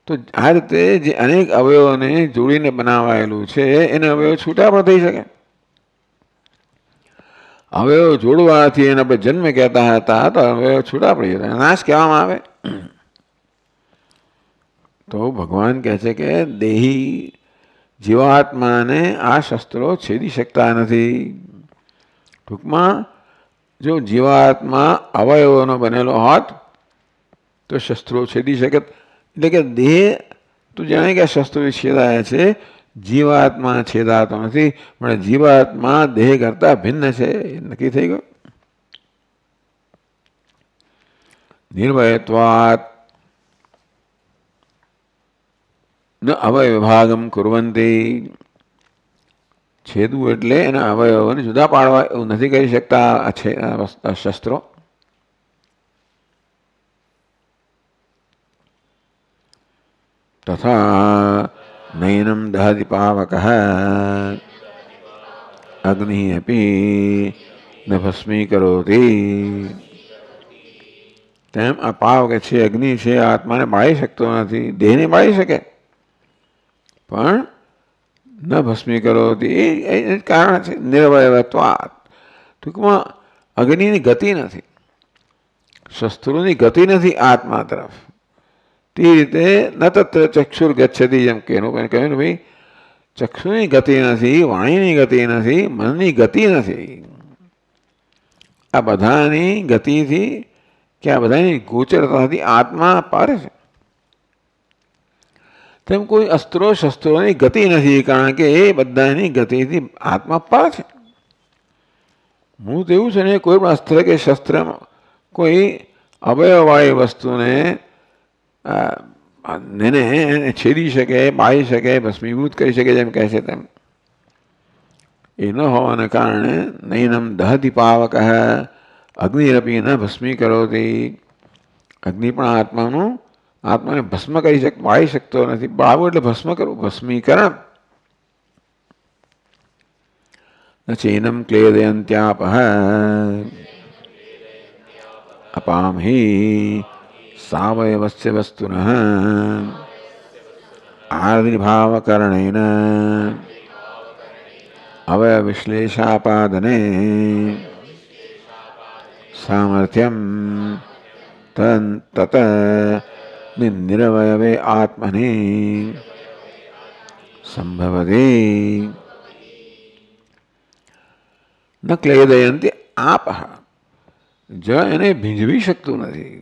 તો આ રીતે જે અનેક અવયવોને જોડીને બનાવાયેલું છે એને અવયવ છૂટા પણ થઈ શકે. અવયવ જોડવાથી એને આપણે જન્મ કહેતા હતા, તો અવયવ છૂટા પડી જતા નાશ કહેવામાં આવે. તો ભગવાન કહે છે કે દેહી જીવાત્માને આ શસ્ત્રો છેદી શકતા નથી. ટૂંકમાં જો જીવાત્મા અવયવોનો બનેલો હોત તો શસ્ત્રો છેદી શકે. એટલે કે દેહ તો જાણે કે આ શસ્ત્રો છેદાય છે, જીવાત્મા છેદાતો નથી, પણ જીવાત્મા દેહ કરતા ભિન્ન છે એ નક્કી થઈ ગયું. નિર્વયત્વાત ન અવયવ વિભાગમ કુર્વંતી, છેદવું એટલે એના અવયવોને જુદા પાડવા એવું નથી કરી શકતા શસ્ત્રો. તથા નયનમ દહતિ પાવકઃ અગ્નિ અપી ન ભસ્મીકરોતિ. તેમ આ પાવક છે, અગ્નિ છે, આત્માને બાળી શકતો નથી, દેહને બાળી શકે પણ ન ભસ્મીકરોતિ. એ કારણ છે નિરવયવત્વાત. ટૂંકમાં અગ્નિની ગતિ નથી, શસ્ત્રોની ગતિ નથી આત્મા તરફ. તે રીતે ન તત્ર ચક્ષુર ગચ્છતિ, જેમ કે એનું કહ્યું ને ભાઈ, ચક્ષુની ગતિ નથી, વાણીની ગતિ નથી, મનની ગતિ નથી. આ બધાની ગતિથી કે આ બધાની ગોચરતાથી આત્મા પાર છે. તેમ કોઈ અસ્ત્રો શસ્ત્રોની ગતિ નથી, કારણ કે એ બધાની ગતિથી આત્મા પાર છે. મૂળ તો એવું છે ને, કોઈ પણ અસ્ત્ર કે શસ્ત્રમાં કોઈ અવયવવાળી વસ્તુને એને છેદી શકે, બાળી શકે, ભસ્મીભૂત કરી શકે, જેમ કહે છે તેમ. એ ન હોવાને કારણે નૈનમ દહતિ પાવક અગ્નિરપી ન ભસ્મીકરોતિ. અગ્નિ પણ આત્માને ભસ્મ કરી બાળી શકતો નથી. બાળવું એટલે ભસ્મ કરવું, ભસ્મીકરણ. ચૈનમ ક્લેદયંત્યાપઃ અપામ હિ સાવયવસ્ય વસ્તુનઃ આદિભાવકરણેન અવયવિશ્લેષાપાદને સામર્થ્યમ તત નિરવયવે આત્મને સંભવતે. ન ક્લેદયંતિ આપઃ, જળ એને ભીંજવી શકતું નથી.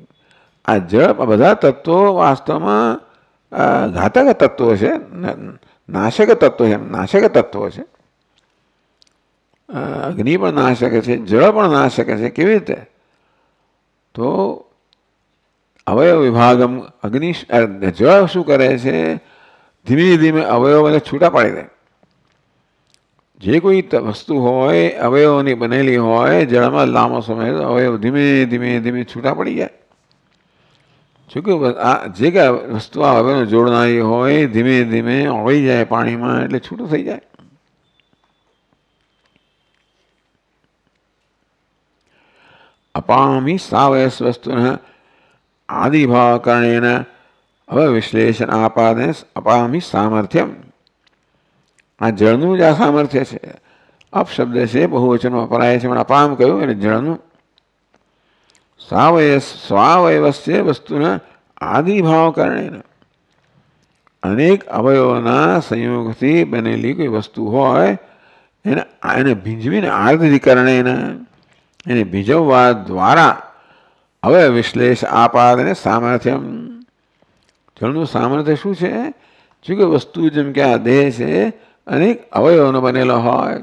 આ જળ બધા તત્વો વાસ્તવમાં ઘાતક તત્વો છે, નાશક તત્વો છે. નાશક તત્વો છે. અગ્નિ પણ નાશક છે, જળ પણ નાશક છે. કેવી રીતે? તો અવયવ વિભાગમ, અગ્નિ જળ શું કરે છે? ધીમે ધીમે અવયવોને છૂટા પાડી દે. જે કોઈ વસ્તુ હોય અવયવોની બનેલી હોય, જળમાં લાંબો સમય અવયવ ધીમે ધીમે ધીમે છૂટા પડી જાય. શું કે જે કાંઈ વસ્તુ આ અવયવને જોડનારી હોય ધીમે ધીમે ઓળી જાય પાણીમાં, એટલે છૂટું થઈ જાય. અપામી સાવયસ વસ્તુના આદિભાવકરણેન અવવિશ્લેષણ આપાદને અપામી સામર્થ્યમ. આ જળનું જ આ સામર્થ્ય છે. અપશબ્દ છે, બહુવચનમાં વપરાય છે, પણ અપામ કહ્યું એટલે જળનું. સ્વાવયવસ્ય વસ્તુના આદિભાવકરણેન, અનેક અવયવોના સંયોગથી બનેલી કોઈ વસ્તુ હોય એને ભીંજવીને આર્ધિકરણેન, એને ભીજવવા દ્વારા અવયવ વિશ્લેષ આપાદને સામર્થ્યમ. જળનું સામર્થ્ય શું છે? જો કે વસ્તુ જેમ કે આ દેહ છે અનેક અવયવોનો બનેલો હોય,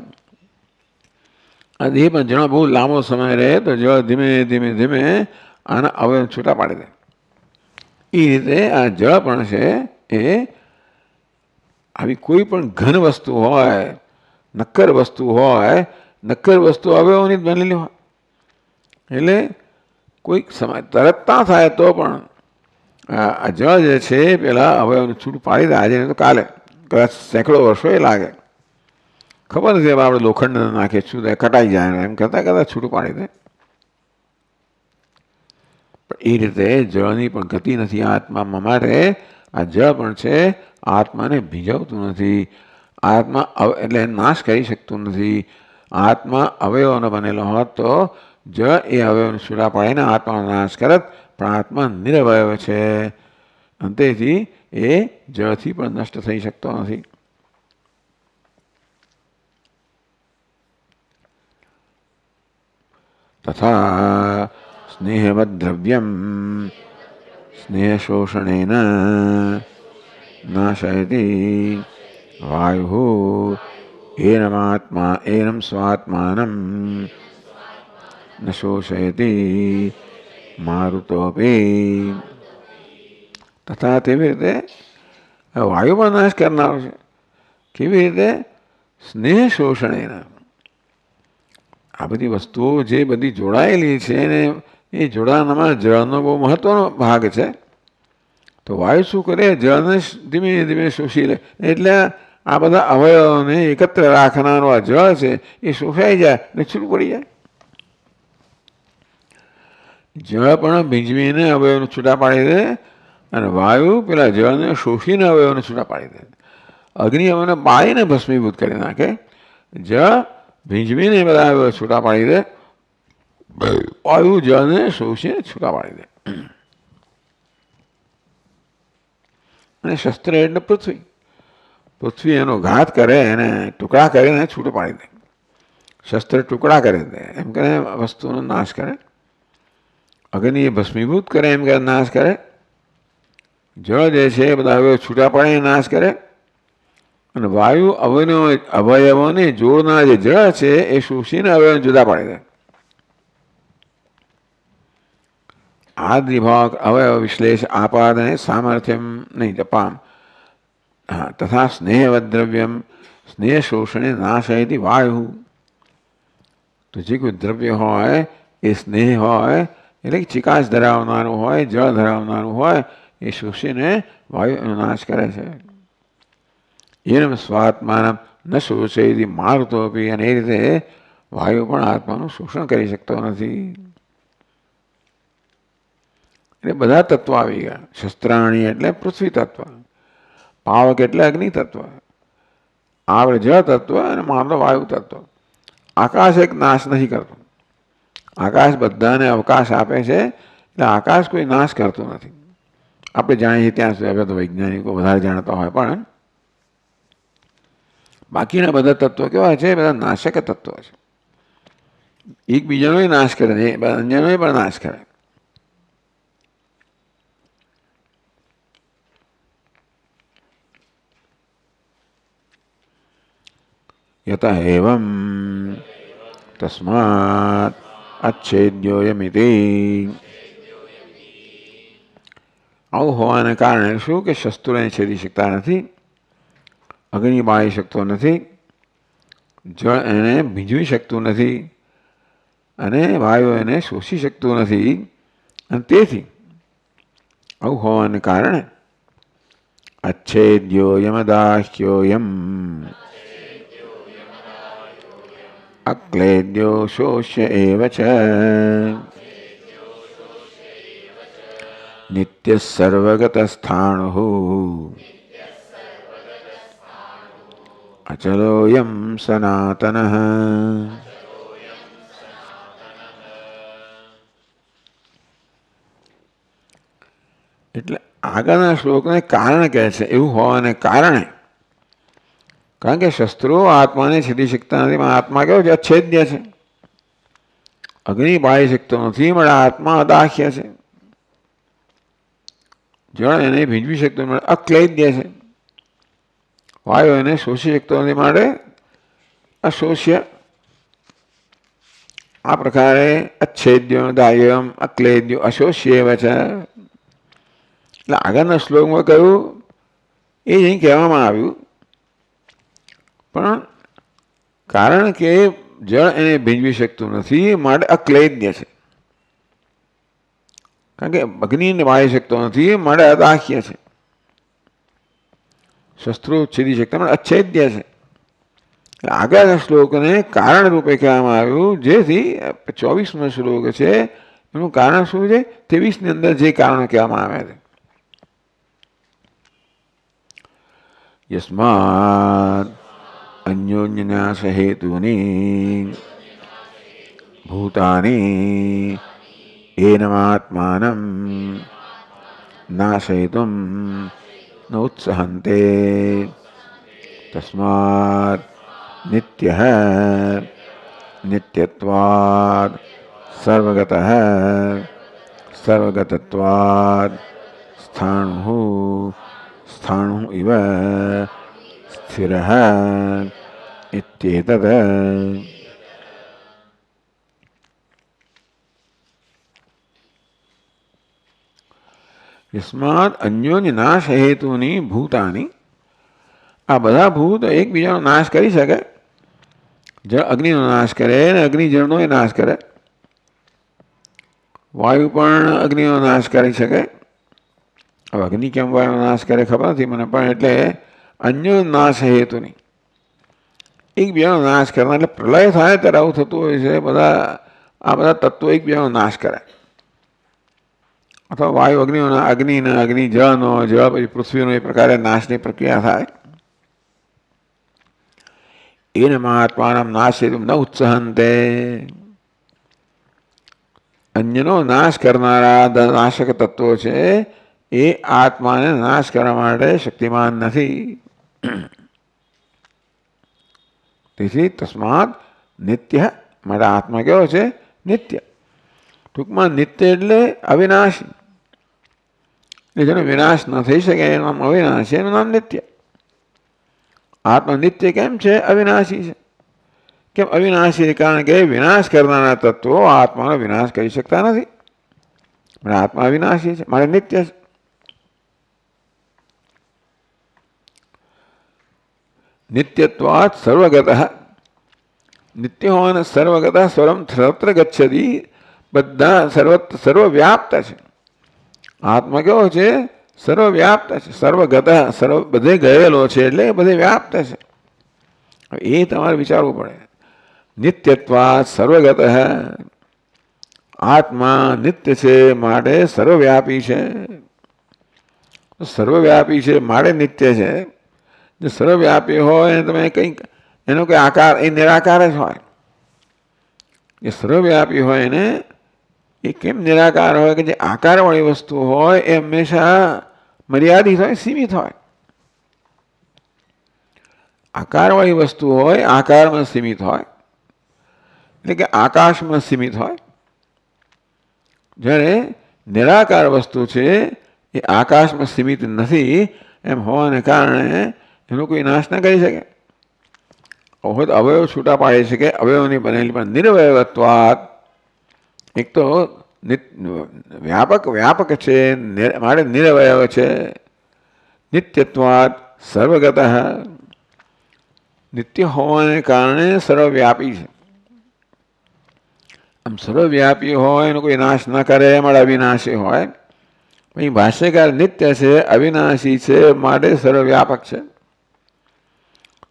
આ દેહ પણ જળ બહુ લાંબો સમય રહે તો જળ ધીમે ધીમે ધીમે આના અવયવ છૂટા પાડી દે. એ રીતે આ જળ પણ છે એ આવી કોઈ પણ ઘન વસ્તુ હોય, નક્કર વસ્તુ હોય, નક્કર વસ્તુ અવયવોની જ બનેલી હોય. એટલે કોઈક સમય તરત ના થાય તો પણ આ જળ જે છે પેલા અવયવને છૂટું પાડી દે. આજે નહીં તો કાલે, કદાચ સેંકડો વર્ષો એ લાગે. ખબર નથી હવે આપણે લોખંડ નાખીએ શું થાય, કટાઈ જાય એમ કરતાં કદાચ છૂટું પાડી દે. પણ એ રીતે જળની પણ ગતિ નથી આત્મામાં. માટે આ જળ પણ છે આત્માને ભીંજવતું નથી. આત્મા એટલે નાશ કરી શકતું નથી. આત્મા અવયવોનો બનેલો હોત તો જળ એ અવયવને છૂટા પાડીને આત્માનો નાશ કરત. પણ આત્મા નિરવયવ છે અને તેથી એ જળથી પણ નષ્ટ થઈ શકતો નથી. તથા સ્નેહવદ્દ્રવ્યમ સ્નેહશોષણેન નાશયતિ વાયુ એનમ સ્વાત્માનમ ન શોષયતિ મારુતોપી. તથા તેવી રીતે વાયુ પણ નાશ કરનારો છે. કેવી રીતે? સ્નેહ શોષણેન. આ બધી વસ્તુઓ જે બધી જોડાયેલી છે ને એ જોડાણમાં જળનો બહુ મહત્વનો ભાગ છે. તો વાયુ શું કરે? જળને ધીમે ધીમે શોષી લે. એટલે આ બધા અવયવોને એકત્ર રાખનારો આ જળ છે એ શોષાઈ જાય ને છૂટું પડી જાય. જળ પણ ભીંજવીને અવયવને છૂટા પાડી દે અને વાયુ પેલા જળને શોષીને અવયવને છૂટા પાડી દે. અગ્નિ અવયવને બાળીને ભસ્મીભૂત કરી નાખે. જળ ભીંજવીને બધા અવયવ છૂટા પાડી દે. વાયુ જળને શોષીને છૂટા પાડી દે. અને શસ્ત્ર એટલે પૃથ્વી. પૃથ્વી એનો ઘાત કરે, એને ટુકડા કરીને છૂટો પાડી દે. શસ્ત્ર ટુકડા કરી દે એમ કરે, વસ્તુનો નાશ કરે. અગ્નિ એ ભસ્મીભૂત કરે એમ કરે નાશ કરે. જળ જે છે એ બધા અવયવ છૂટા પાડીને નાશ કરે. અને વાયુ અવયવોને જોડનાર જે જળ છે એ શોષીને અવયવને જુદા પાડી દે. આદિભાગ અવયવ વિશ્લેષ આપાદને સામર્થ્યમ નહીં જપામ. હા, તથા સ્નેહવદ્દ્રવ્યમ સ્નેહ શોષણે નાશયતિ વાયુ. તો જે કોઈ દ્રવ્ય હોય એ સ્નેહ હોય એટલે ચિકાસ ધરાવનારું હોય, જળ ધરાવનારું હોય, એ શોષીને વાયુનો નાશ કરે છે. એમ સ્વાત્માનમ ન શોષયતિ મારુતોપી. અને એ રીતે વાયુ પણ આત્માનું શોષણ કરી શકતો નથી. એટલે બધા તત્વો આવી ગયા. શસ્ત્રાણી એટલે પૃથ્વી તત્વ, પાવક એટલે અગ્નિ તત્વ, આપણે જળ તત્વ અને માનવ વાયુ તત્વ. આકાશ એક નાશ નથી કરતો. આકાશ બધાને અવકાશ આપે છે. એટલે આકાશ કોઈ નાશ કરતો નથી. આપણે જાણીએ ત્યાં સુધી. હવે તો વૈજ્ઞાનિકો વધારે જાણતા હોય, પણ બાકીના બધા તત્વો કેવા છે? બધા નાશક તત્વો છે. એકબીજાનો નાશ કરે ને અન્યનો પણ નાશ કરે. યત એવં તસ્માત અચ્છેદ્યોયમિતિ. આવું હોવાને કારણે શું કે શસ્ત્રોને છેદી શકતા નથી, અગ્નિ બાળી શકતો નથી, જળ એને ભીંજવી શકતું નથી અને વાયુ એને શોષી શકતું નથી. અને તેથી આવું હોવાને કારણે અચ્છેદ્યોયમદાહ્યોયમ અક્લેદ્યો શોષ્ય એવ ચ નિત્ય સર્વગત સ્થાણુઃ અચલોયમ સનાતનઃ. એટલે આગળના શ્લોકને કારણ કહે છે. એવું હોવાને કારણે, કારણ કે શસ્ત્રો આત્માને છેદી શકતા નથી. પણ આત્મા કેવો છે? અચ્છેદ્ય છે. અગ્નિ બાળી શકતો નથી, પણ આત્મા અદાહ્ય છે. જળ એને ભીંજવી શકતો નથી, અક્લેદ્ય છે. વાયુ એને શોષી શકતો નથી, માટે અશોષ્ય. આ પ્રકારે અચ્છેદ્યો દાયમ અક્લેદ્યો અશોષ્યેવ છે. એટલે આગળના શ્લોકમાં કહ્યું એ જ અહીં કહેવામાં આવ્યું, પણ કારણ કે જળ એને ભીંજવી શકતું નથી માટે અક્લેદ્ય છે. કારણ કે અગ્નિને વાળી શકતો નથી માટે અદાહ્ય છે. શસ્ત્રો છેદી શકતા પણ અચ્છેદ્ય છે. આગળના શ્લોકને કારણ રૂપે કહેવામાં આવ્યું, જેથી 24મો શ્લોક છે એનું કારણ શું છે? 23ની અંદર જે કારણો કહેવામાં આવ્યા છે. યસ્માદ અન્યોન્યનાશ હેતુની ભૂતાની એનમાત્માનમ નાશયિતુમ ન ઉત્સહન્તે તસ્માદ નિત્યઃ નિત્યત્વાદ સર્વગતઃ સર્વગતત્વાદ સ્થાણુઃ સ્થાણુઃ ઇવ સ્થિરઃ ઇત્યેતદ. યસ્માદ અન્યોન્ય નાશ હેતુની ભૂતાની, આ બધા ભૂત એકબીજાનો નાશ કરી શકે. જળ અગ્નિનો નાશ કરે અને અગ્નિ જળનો નાશ કરે. વાયુ પણ અગ્નિનો નાશ કરી શકે. હવે અગ્નિ કેમ વાયુનો નાશ કરે ખબર નથી મને, પણ એટલે અન્ય નાશ હેતુની એકબીજાનો નાશ કરવાનો. એટલે પ્રલય થાય ત્યારે આવું થતું હોય છે. આ બધા તત્વો એકબીજાનો નાશ કરે. અથવા વાયુ અગ્નિના અગ્નિ જળનો, જળ પછી પૃથ્વીનો એ પ્રકારે નાશની પ્રક્રિયા થાય. એને મહાત્માના નાશ હેતુ ન ઉત્સહંતે, અન્યનો નાશ કરનારા નાશક તત્વો છે એ આત્માને નાશ કરવા માટે શક્તિમાન નથી. તેથી તસ્માત નિત્ય, મારા આત્મા કેવો છે? નિત્ય. ટૂંકમાં નિત્ય એટલે અવિનાશી. એટલે જેનો વિનાશ ન થઈ શકે એનું નામ અવિનાશી, એનું નામ નિત્ય. આત્મા નિત્ય કેમ છે? અવિનાશી છે. કેમ અવિનાશી? કારણ કે વિનાશ કરનારા તત્વો આત્માનો વિનાશ કરી શકતા નથી. આત્મા અવિનાશી છે, મારે નિત્ય છે. નિત્યત્વાત સર્વગત, નિત્ય હોવાને સર્વગત સર્વત્ર ગચ્છતી, બધા સર્વવ્યાપ્ત છે. આત્મા કેવો છે? સર્વવ્યાપ્ત છે. સર્વગત, બધે ગયેલો છે એટલે બધે વ્યાપ્ત છે. એ તમારે વિચારવું પડે. નિત્યત્વાત સર્વગત, આત્મા નિત્ય છે માટે સર્વવ્યાપી છે. સર્વવ્યાપી છે માટે નિત્ય છે. જો સર્વવ્યાપી હોય તમે કંઈક એનો કોઈ આકાર, એ નિરાકાર જ હોય. જે સર્વવ્યાપી હોય એને એ કેમ નિરાકાર હોય? કે જે આકારવાળી વસ્તુ હોય એ હંમેશા મર્યાદિત હોય, સીમિત હોય. આકારવાળી વસ્તુ હોય આકારમાં સીમિત હોય, એટલે કે આકાશમાં સીમિત હોય. જ્યારે નિરાકાર વસ્તુ છે એ આકાશમાં સીમિત નથી, એમ હોવાને કારણે એનો કોઈ નાશ ન કરી શકે. અવયવ છૂટા પાડી શકે, અવયવની બનેલી. પણ નિરવયવત્વાત, એક તો વ્યાપક છે માટે નિરવયવ છે. નિત્યત્વાત સર્વગત, નિત્ય હોવાને કારણે સર્વવ્યાપી છે. આમ સર્વવ્યાપી હોય એનો કોઈ નાશ ન કરે માટે અવિનાશી હોય. અહીં ભાષ્યકાર નિત્ય છે, અવિનાશી છે માટે સર્વવ્યાપક છે.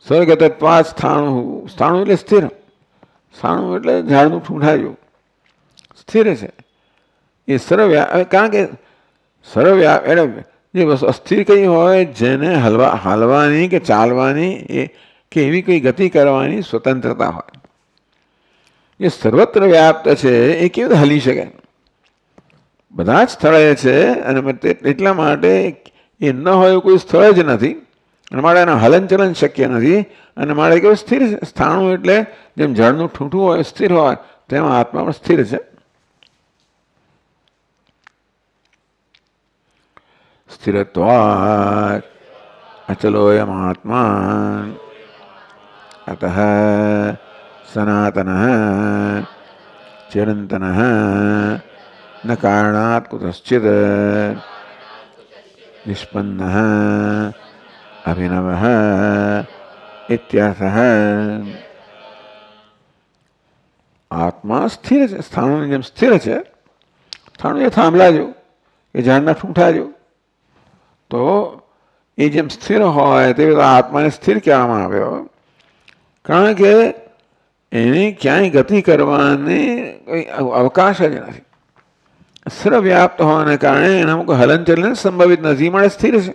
સર્વગતત્વાત સ્થાણું, સ્થાણું એટલે સ્થિર. સ્થાણું એટલે ઝાડનું ઠૂંઠાયું, સ્થિર છે. એ સર્વવ્યાપ, કારણ કે સર્વવ્યાપ એટલે જે વસ્તુ અસ્થિર કઈ હોય, જેને હાલવાની કે ચાલવાની કે એવી કોઈ ગતિ કરવાની સ્વતંત્રતા હોય. એ સર્વત્ર વ્યાપ્ત છે એ કેવી રીતે હલી શકે? બધા જ સ્થળે છે અને એટલા માટે એ ન હોય એવું કોઈ સ્થળ જ નથી. અને મારે એનું હલનચલન શક્ય નથી. અને મારે કેવું સ્થિર સ્થાણું એટલે જેમ જળનું ઠૂંઠું હોય સ્થિર હોય, તેમાં આત્મા પણ સ્થિર છે. સ્થિરત્વાત અચલોયમ આત્મા અતઃ સનાતનઃ ચિરંતનઃ ન કારણાત કુતશ્ચિદ નિષ્પન્નઃ અભિનવઃ ઇત્યર્થઃ. આત્મા સ્થિર છે, સ્થાણુની જેમ સ્થિર છે. સ્થાણું એ થાંભલા જેવું, એ ઝાડના ઠૂંઠા જેવું. તો એ જેમ સ્થિર હોય તે આત્માને સ્થિર કહેવામાં આવ્યો, કારણ કે એને ક્યાંય ગતિ કરવાની કોઈ અવકાશ જ નથી. સર્વવ્યાપ્ત હોવાને કારણે એનામાં કોઈ હલનચલન સંભવિત નથી, મળે સ્થિર છે.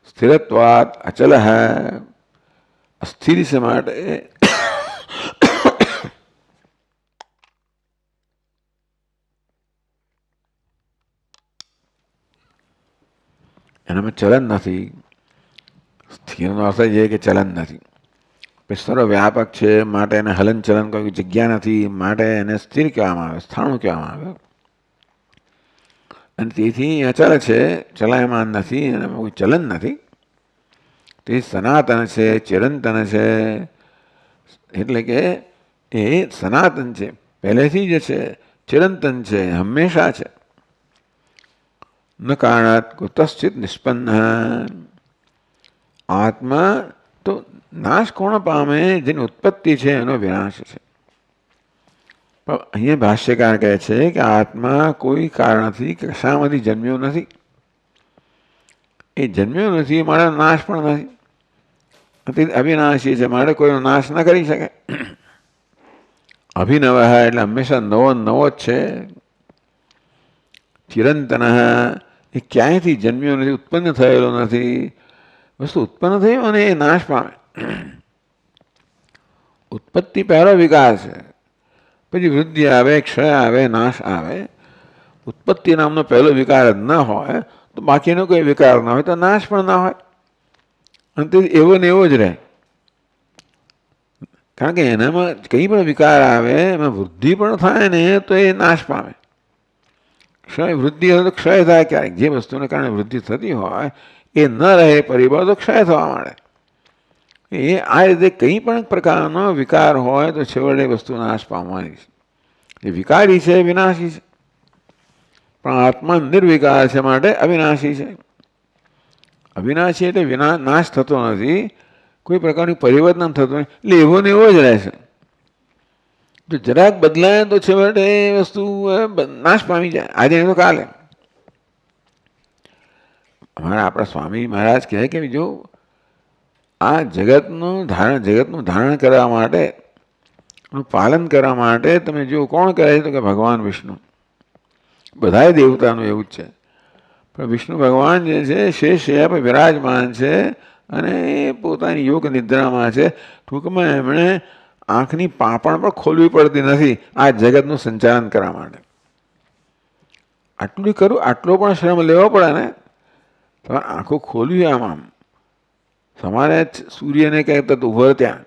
સ્થિરત્વાત અચલ અસ્થિર છે માટે એનામાં ચલન નથી. સ્થિરનો અર્થ એ કે ચલન નથી. સર્વવ્યાપક છે માટે એને હલનચલન કોઈ જગ્યા નથી, માટે એને સ્થિર કહેવામાં આવે, સ્થાણું કહેવામાં આવે. અને તેથી અચલ છે, ચલાયમાન નથી, એનામાં કોઈ ચલન નથી. તે સનાતન છે, ચિરંતન છે. એટલે કે એ સનાતન છે, પહેલેથી જ છે, ચિરંતન છે, હંમેશા છે. ન કારણાત કુતશ્ચિત નિષ્પન્ન. આત્મા તો નાશ કોણ પામે? જેની ઉત્પત્તિ છે એનો વિનાશ છે. પણ અહીંયા ભાષ્યકાર કહે છે કે આત્મા કોઈ કારણથી કશામાંથી જન્મ્યો નથી. એ જન્મ્યો નથી મારે નાશ પણ નથી. અવિનાશી છે માટે કોઈનો નાશ ન કરી શકે. અભિનવ એટલે હંમેશા નવો નવો જ છે. ચિરંતન એ ક્યાંયથી જન્મ્યો નથી, ઉત્પન્ન થયેલો નથી. વસ્તુ ઉત્પન્ન થયું અને એ નાશ પામે. ઉત્પત્તિ પહેલો વિકાર છે, પછી વૃદ્ધિ આવે, ક્ષય આવે, નાશ આવે. ઉત્પત્તિ નામનો પહેલો વિકાર જ ન હોય તો બાકીનો કોઈ વિકાર ના હોય તો નાશ પણ ના હોય. અને તે એવો ને એવો જ રહે. કારણ કે એનામાં કંઈ પણ વિકાર આવે એમાં વૃદ્ધિ પણ થાય ને તો એ નાશ પામે. ક્ષય વૃદ્ધિ હોય તો ક્ષય થાય. ક્યારેક જે વસ્તુને કારણે વૃદ્ધિ થતી હોય એ ન રહે પરિબળ તો ક્ષય થવા માંડે. એ આ રીતે કંઈ પણ પ્રકારનો વિકાર હોય તો છેવટે વસ્તુ નાશ પામવાની છે. એ વિકારી છે, વિનાશી છે. પણ આત્મા નિર્વિકાર છે માટે અવિનાશી છે. અવિનાશી એટલે નાશ થતો નથી, કોઈ પ્રકારનું પરિવર્તન થતું નથી, એટલે એવો ને એવો જ રહેશે. જો જરાક બદલાય તો છેવટે એ વસ્તુ નાશ પામી જાય, આજે નહીં તો કાલે. અમારા આપણા સ્વામી મહારાજ કહે કે જો આ જગતનું ધારણ કરવા માટે, પાલન કરવા માટે તમે જો કોણ કરે છે તો કે ભગવાન વિષ્ણુ. બધાય દેવતાનું એવું જ છે. પણ વિષ્ણુ ભગવાન જે છે શેષ પર વિરાજમાન છે અને એ પોતાની યોગ નિદ્રામાં છે. ટૂંકમાં એમણે આંખની પાંપણ પણ ખોલવી પડતી નથી આ જગતનું સંચાલન કરવા માટે. આટલું કરું, આટલો પણ શ્રમ લેવો પડે ને. તમારે આંખો ખોલવી આમ તમારે સૂર્યને કહેતા ઉભો ત્યાં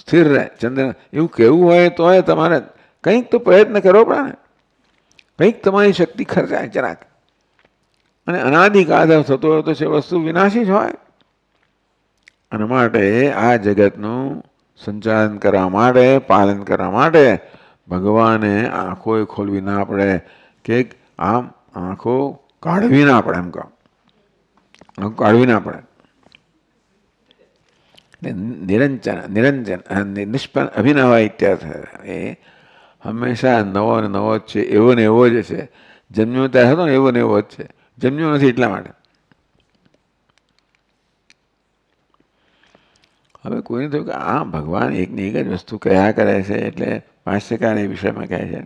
સ્થિર રહે, ચંદ્ર એવું કહેવું હોય તો તમારે કંઈક તો પ્રયત્ન કરવો પડે ને. કંઈક તમારી શક્તિ ખર્ચાય જરાક. અને અનાદિકાળ થતો હોય તો છે વસ્તુ વિનાશી જ હોય. અને માટે આ જગતનું સંચાલન કરવા માટે, પાલન કરવા માટે ભગવાને આંખો ખોલવી ના પડે કે આમ આંખો કાઢવી ના પડે. એમ કહો આંખો કાઢવી ના પડે. નિરંજન નિષ્પન્ન અભિનવ ઇત્યર્થ. એ હંમેશા નવો ને નવો જ છે, એવો ને એવો જ છે. જન્મ્યો ત્યારે હતો ને એવો ને એવો જ છે, જન્મ્યો નથી એટલા માટે. હવે કોઈને થયું કે આ ભગવાન એકની એક જ વસ્તુ કયા કરે છે એટલે ભાષ્યકાર એ વિષયમાં કહે છે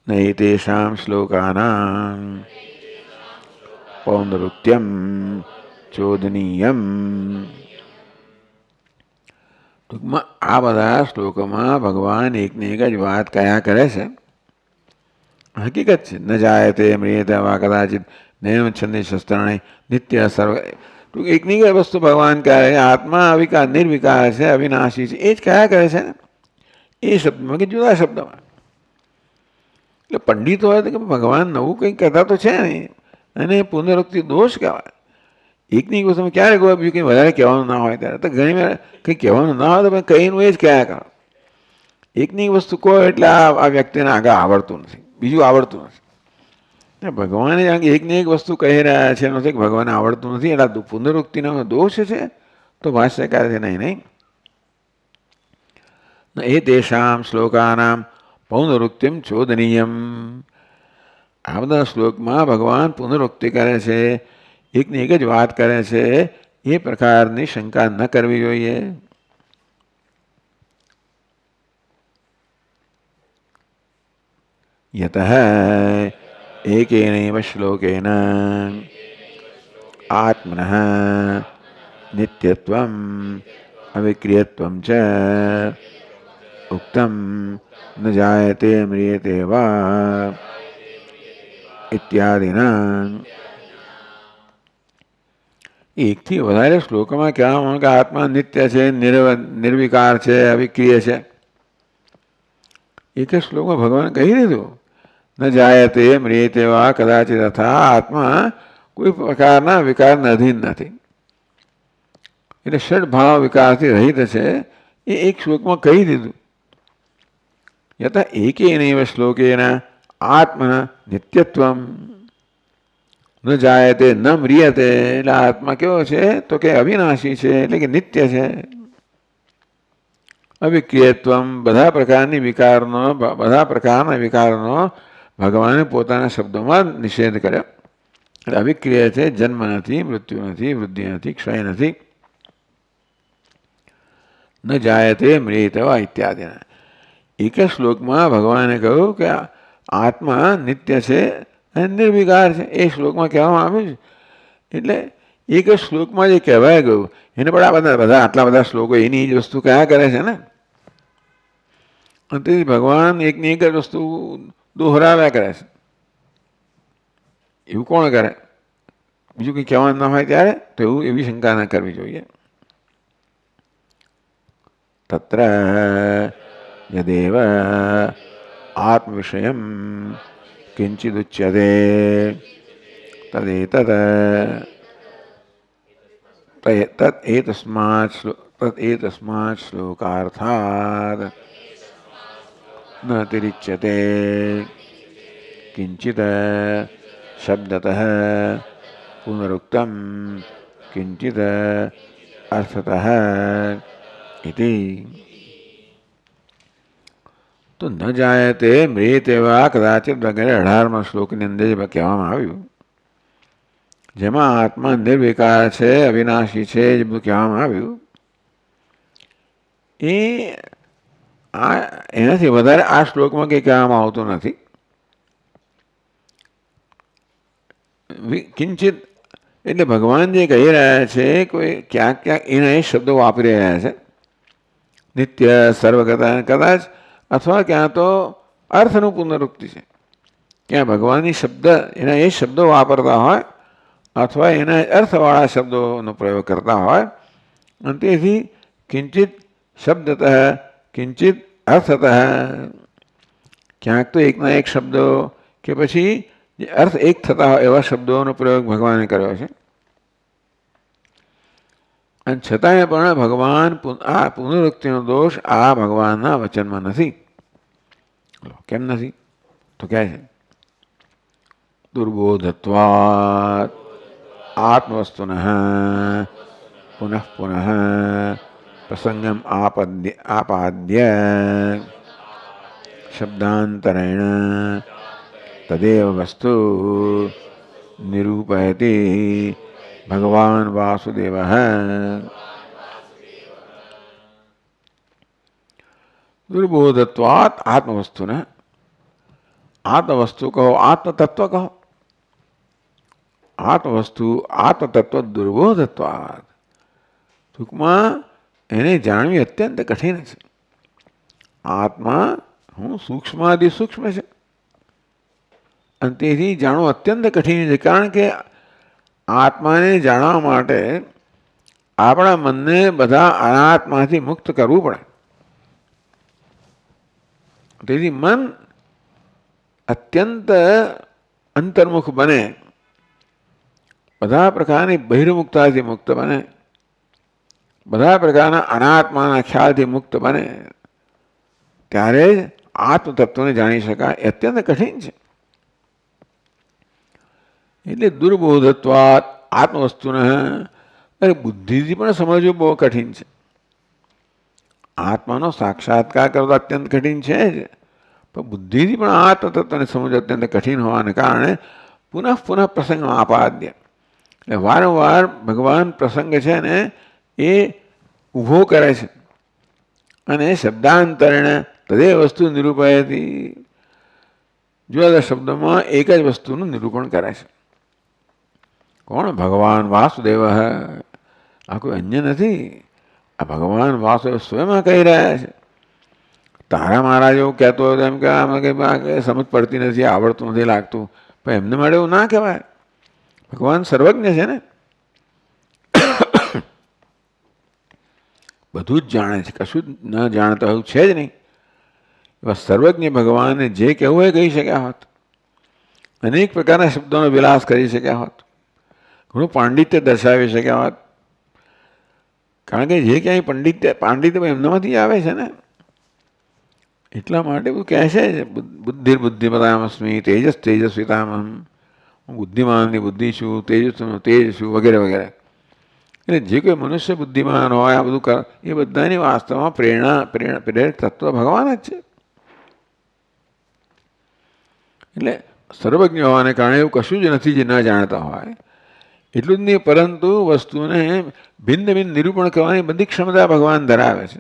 નહીં તેષામ શ્લોકાનામ પૌનરુક્ત્યમ ચોદનીયમ. ટૂંકમાં આ બધા શ્લોકોમાં ભગવાન એકની એક જ વાત કયા કરે છે. હકીકત છે. ન જાય તે મ્રિયતે વા કદાચિત નૈવ છંદી શસ્ત્રાણી નિત્ય સર્વ. એકની એક વસ્તુ ભગવાન કહે આત્મા અવિકાર નિર્વિકાર છે, અવિનાશી છે. એ જ કયા કરે છે ને એ શબ્દમાં કે જુદા શબ્દમાં. એટલે પંડિત હોય તો કે ભગવાન નવું કંઈક કહેતા તો છે નહીં, અને પુનરુક્તિ દોષ કહેવાય. એકની એક વસ્તુમાં ક્યારે કોઈ બીજું કંઈ વધારે કહેવાનું ના હોય ત્યારે તો ઘણી વાર કંઈ કહેવાનું ના હોય તો પણ કહીનું એ જ કયા કરો. એકની એક વસ્તુ કહો એટલે આ વ્યક્તિને આગળ આવડતું નથી, બીજું આવડતું નથી. ભગવાને એકની એક વસ્તુ કહી રહ્યા છે નથી કે ભગવાને આવડતું નથી, એટલે પુનરુક્તિનો દોષ છે. તો ભાષ્યકાર છે નહીં નહીં એ તેષામ શ્લોકાનામ પૌનરુક્તિમ ચોદનીયમ. આ બધા શ્લોકમાં ભગવાન પુનરુક્તિ કરે છે, એકની એક જ વાત કરે છે, એ પ્રકારની શંકા ન કરવી જોઈએ. યતઃ એકેનૈવ શ્લોકેન આત્મનઃ નિત્યત્વમ અવિક્રિયત્વમ ચ ઉક્તમ ન જાયતે મ્રિયતે વા ઇત્યાદિના. એકથી વધારે શ્લોકોમાં કહેવામાં કે આત્મા નિત્ય છે, નિર્વિકાર છે, અવિક્રિય છે. એક જ શ્લોકમાં ભગવાન કહી દીધું ન જાયતે મ્રિયતે વા કદાચિત તથા આત્મા કોઈ પ્રકારના વિકારના અધીન નથી, એટલે ષડભાવ વિકારથી રહિત છે, એ એક શ્લોકમાં કહી દીધું. યત એકેનૈવ શ્લોકેન આત્મના નિત્યત્વમ ન જાયતે ન મ્રિયતે. એટલે આત્મા કેવો છે તો કે અવિનાશી છે, એટલે કે નિત્ય છે. અવિક્રિયત્વમ બધા પ્રકારના વિકારનો ભગવાને પોતાના શબ્દોમાં નિષેધ કર્યો. એટલે અવિક્રિય છે, જન્મ નથી, મૃત્યુ નથી, વૃદ્ધિ નથી, ક્ષય નથી. ન જાયતે મ્રિયતે વા ઇત્યાદિના. એક જ શ્લોકમાં ભગવાને કહ્યું કે આત્મા નિત્ય છે અને નિર્વિકાર છે, એ શ્લોકમાં કહેવામાં આવ્યું છે. એટલે એક જ શ્લોકમાં જે કહેવાય ગયું એને પણ આ બધા આટલા બધા શ્લોકો એની જ વસ્તુ કયા કરે છે ને. અને તેથી ભગવાન એકની એક જ વસ્તુ દોહરાવ્યા કરે છે. એવું કોણ કરે? બીજું કંઈ કહેવાનું ના હોય ત્યારે તો એવી શંકા ના કરવી જોઈએ. તત્ર યદેવ આત્મવિષયમ કિંચિદુચ્યતે તદેતસ્માत् શ્લોકાર્થાદ ન અતિરિચ્યતે કિંચિત શબ્દતઃ પુનરુક્તમ કિંચિત અર્થતઃ ઇતિ. તો ન જાયતે મ્રિયતે વા કદાચિત વગેરે 18મા શ્લોકની અંદર જે કહેવામાં આવ્યું, જેમાં આત્મા નિર્વિકાર છે, અવિનાશી છે, જે બધું કહેવામાં આવ્યું, એનાથી વધારે આ શ્લોકમાં કંઈ કહેવામાં આવતું નથી. કિંચિત એટલે ભગવાન જે કહી રહ્યા છે કોઈ ક્યાંક ક્યાંક એના એ શબ્દો વાપરી રહ્યા છે, નિત્ય, સર્વગતા, કદાચ અથવા ક્યાં તો અર્થનું પુનરુક્તિ છે, ક્યાં ભગવાનની શબ્દ એના એ શબ્દો વાપરતા હોય અથવા એના અર્થવાળા શબ્દોનો પ્રયોગ કરતા હોય. અને તેથી કિંચિત શબ્દતઃ કિંચિત અર્થતઃ, ક્યાંક તો એકના એક શબ્દો કે પછી જે અર્થ એક થતા હોય એવા શબ્દોનો પ્રયોગ ભગવાને કર્યો છે. અને છતાંય પણ ભગવાન આ પુનરુક્તિનો દોષ આ ભગવાનના વચનમાં નથી. કેમ નથી તો કહે છે દુર્બોધત્વાत् આત્મવસ્તુનઃ પુનઃ પુનઃ પ્રસંગમ આપાદ્ય શબ્દાંતરેણ તદેવ વસ્તુ નિરૂપયતિ ભગવાન વાસુદેવઃ. દુર્બોધત્વાत् આત્મવસ્તુનઃ, આત્મવસ્તુ કહો, આત્મતત્વ કહો, આત્મવસ્તુ આત્મતત્વ દુર્બોધત્વાत्, ટૂંકમાં એને જાણવી અત્યંત કઠિન છે. આત્મા હું સૂક્ષ્માદિ સૂક્ષ્મ છે અને તેથી જાણવું અત્યંત કઠિન છે. કારણ કે આત્માને જાણવા માટે આપણા મનને બધા અનાત્માથી મુક્ત કરવું પડે. તેથી મન અત્યંત અંતર્મુખ બને બધા પ્રકારની બહિર્મુક્તાથી મુક્ત બને, બધા પ્રકારના અનાત્માના ખ્યાલથી મુક્ત બને, ત્યારે જ આત્મતત્વને જાણી શકાય. એ અત્યંત કઠિન છે. એટલે દુર્બોધત્વાત આત્મવસ્તુને અરે બુદ્ધિથી પણ સમજવું બહુ કઠિન છે. આત્માનો સાક્ષાત્કાર કરવો અત્યંત કઠિન છે જ, પણ બુદ્ધિથી પણ આત્મતત્વને સમજવું અત્યંત કઠિન હોવાને કારણે પુનઃ પુનઃ પ્રસંગમાં આપાદ્ય. એટલે વારંવાર ભગવાન પ્રસંગ છે ને એ ઊભો કરે છે અને શબ્દાંતરેણ તદે વસ્તુ નિરૂપયતી. જુદા જુદા શબ્દોમાં એક જ વસ્તુનું નિરૂપણ કરે છે. કોણ? ભગવાન વાસુદેવ. આ કોઈ અન્ય નથી. આ ભગવાન વાસુદેવ સ્વયં કહી રહ્યા છે. તારા મહારાજ એવું કહેતો હોય એમ કે આમાં કંઈ સમજ પડતી નથી, આવડતું નથી લાગતું, પણ એમને માટે એવું ના કહેવાય. ભગવાન સર્વજ્ઞ છે ને, બધું જ જાણે છે, કશું જ ન જાણતા એવું છે જ નહીં. એવા સર્વજ્ઞ ભગવાનને જે કહેવું હોય કહી શક્યા હોત, અનેક પ્રકારના શબ્દોનો વિલાસ કરી શક્યા હોત, ઘણું પાંડિત્ય દર્શાવી શક્યા હોત. કારણ કે જે ક્યાંય પાંડિત્ય એમનામાંથી આવે છે ને, એટલા માટે બધું કહે છે બુદ્ધિર્બુદ્ધિમતામસ્મી તેજસ તેજસ્વિતામહમ. હું બુદ્ધિમાનની બુદ્ધિ છું, તેજ છું, વગેરે વગેરે. એટલે જે કોઈ મનુષ્ય બુદ્ધિમાન હોય આ બધું કર, એ બધાની વાસ્તવમાં પ્રેરક તત્વ ભગવાન જ છે. એટલે સર્વજ્ઞ હોવાને કારણે એવું કશું જ નથી જે ન જાણતા હોય. એટલું જ નહીં, પરંતુ વસ્તુને ભિન્ન ભિન્ન નિરૂપણ કરવાની બધી ક્ષમતા ભગવાન ધરાવે છે.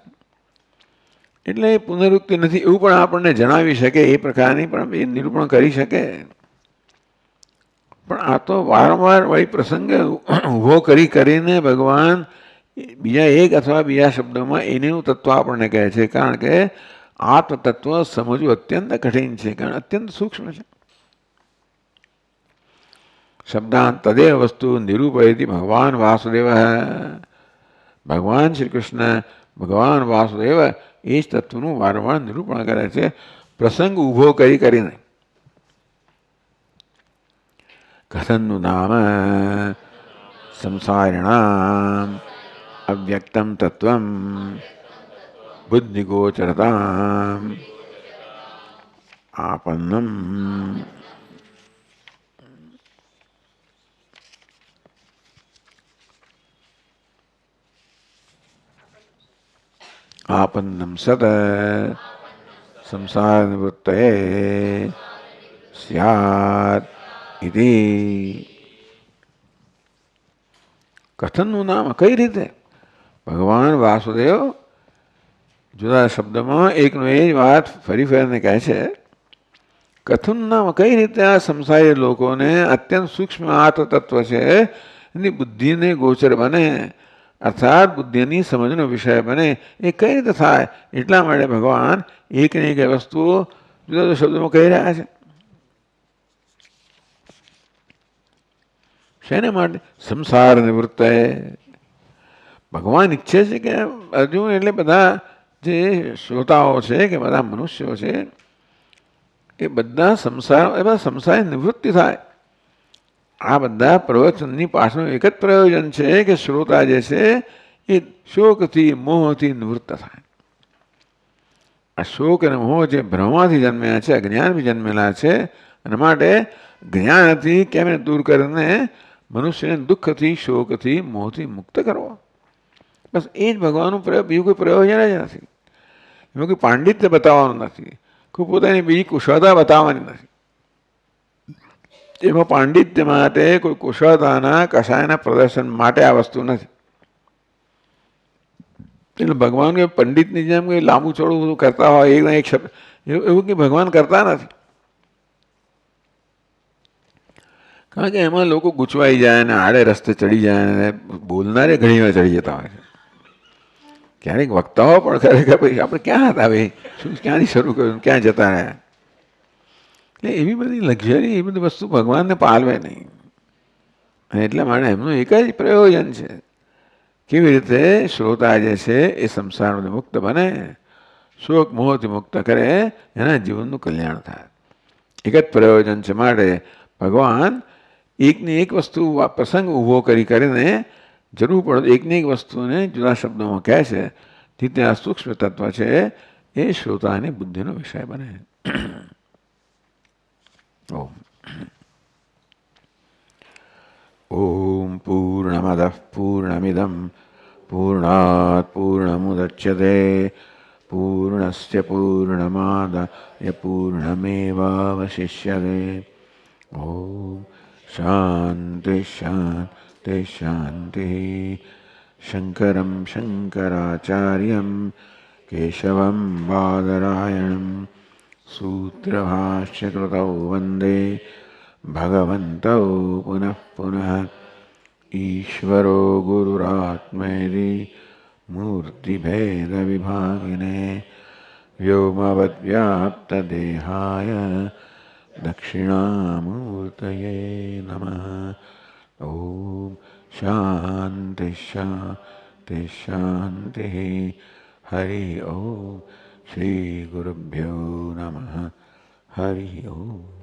એટલે એ પુનરુક્તિ નથી એવું પણ આપણને જણાવી શકે, એ પ્રકારની પણ એ નિરૂપણ કરી શકે. પણ આ તો વારંવાર વળી પ્રસંગ ઊભો કરીને ભગવાન બીજા એક અથવા બીજા શબ્દોમાં એનું તત્વ આપણને કહે છે. કારણ કે આત્મતત્વ સમજવું અત્યંત કઠિન છે, કારણ અત્યંત સૂક્ષ્મ છે. શબ્દાંત તદેવ વસ્તુ નિરૂપયતી ભગવાન વાસુદેવ. ભગવાન શ્રી કૃષ્ણ, ભગવાન વાસુદેવ એ જ તત્વનું વારંવાર નિરૂપણ કરે છે, પ્રસંગ ઊભો કરીને. કથનનું નામ સંસારિણામ અવ્યક્તમ તત્વમ બુદ્ધિગોચરતામ આપન્નમ. આપન્નમ સત સંસાર નિવૃત્તયે સ્યાત ઇતિ. કથનનું નામ કઈ રીતે? ભગવાન વાસુદેવ જુદા શબ્દમાં એકનો એ જ વાત ફરી ફરીને કહે છે. કથનનું નામ કઈ રીતે આ સંસારી લોકોને અત્યંત સૂક્ષ્મ આત્મતત્વ છે એની બુદ્ધિને ગોચર બને, અર્થાત બુદ્ધિની સમજનો વિષય બને, એ કઈ રીતે થાય? એટલા માટે ભગવાન એકને એક વસ્તુઓ જુદા જુદા શબ્દોમાં કહી રહ્યા છે. શેને માટે? સંસાર નિવૃત્ત. ભગવાન ઈચ્છે છે કે અર્જુન એટલે બધા જે શ્રોતાઓ છે કે બધા મનુષ્યો છે એ બધા સંસારની નિવૃત્તિ થાય. આ બધા પ્રવચનની પાછળનું એક જ પ્રયોજન છે કે શ્રોતા જે છે એ શોકથી મોહથી નિવૃત્ત થાય. આ શોક અને મોહ જે ભ્રમમાંથી જન્મેલા છે, અજ્ઞાનથી જન્મેલા છે, અને માટે જ્ઞાનથી કેમ દૂર કરીને મનુષ્યને દુઃખથી શોકથી મોહથી મુક્ત કરવો. બસ એ જ ભગવાનનું બીજું કોઈ પ્રયોજન જ નથી. એમાં કોઈ પાંડિત્ય બતાવવાનું નથી, કોઈ પોતાની બીજી કુશળતા બતાવવાની નથી. એમાં પાંડિત્ય માટે કોઈ કુશળતાના કશાયના પ્રદર્શન માટે આ વસ્તુ નથી. એટલે ભગવાન કે પંડિતની જેમ કંઈ લાંબુ ચોડું બધું કરતા હોય એક શબ્દ એવું કંઈ ભગવાન કરતા નથી. કારણ કે એમાં લોકો ગૂંચવાઈ જાય ને આડે રસ્તે ચડી જાય ને બોલનારે ઘણી વાર ચડી જતા હોય છે. ક્યારેક વક્તાઓ પણ ખરેખર ભાઈ આપણે ક્યાં હતા ભાઈ, શું ક્યાંથી શરૂ કર્યું, ક્યાં જતા રહ્યા. એટલે એવી બધી લક્ઝરી એ બધી વસ્તુ ભગવાનને પાલવે નહીં. અને એટલા માટે એમનું એક જ પ્રયોજન છે, કેવી રીતે શ્રોતા જે છે એ સંસારમાંથી મુક્ત બને, શોક મોહથી મુક્ત કરે, એના જીવનનું કલ્યાણ થાય. એક જ પ્રયોજન છે. માટે ભગવાન એકને એક વસ્તુ પ્રસંગ ઊભો કરીને જરૂર પડે એકને એક વસ્તુને જુદા શબ્દોમાં કહે છે, થી ત્યાં સૂક્ષ્મ તત્વ છે એ શ્રોતાની બુદ્ધિનો વિષય બને. ઓમ ઓમ પૂર્ણમદઃ પૂર્ણમિદં પૂર્ણાત પૂર્ણમુદચ્યતે પૂર્ણસ્ય પૂર્ણમાદાય પૂર્ણમેવાવશિષ્યતે. ઓમ શાંતિ શાંતિ શાંતિ. શંકરં શંકરાચાર્યં કેશવં બાદરાયણં सूत्रभाष्यकृतौ वन्दे भगवन्तौ पुनः पुनः. ईश्वरो गुरुरात्मेति मूर्तिभेदविभागिने व्योमवद्व्याप्तदेहाय दक्षिणामूर्तये नमः. ॐ शान्ति शान्ति शान्तिः. हरि ओम. श्री गुरुभ्यो नमः. हरि ओम.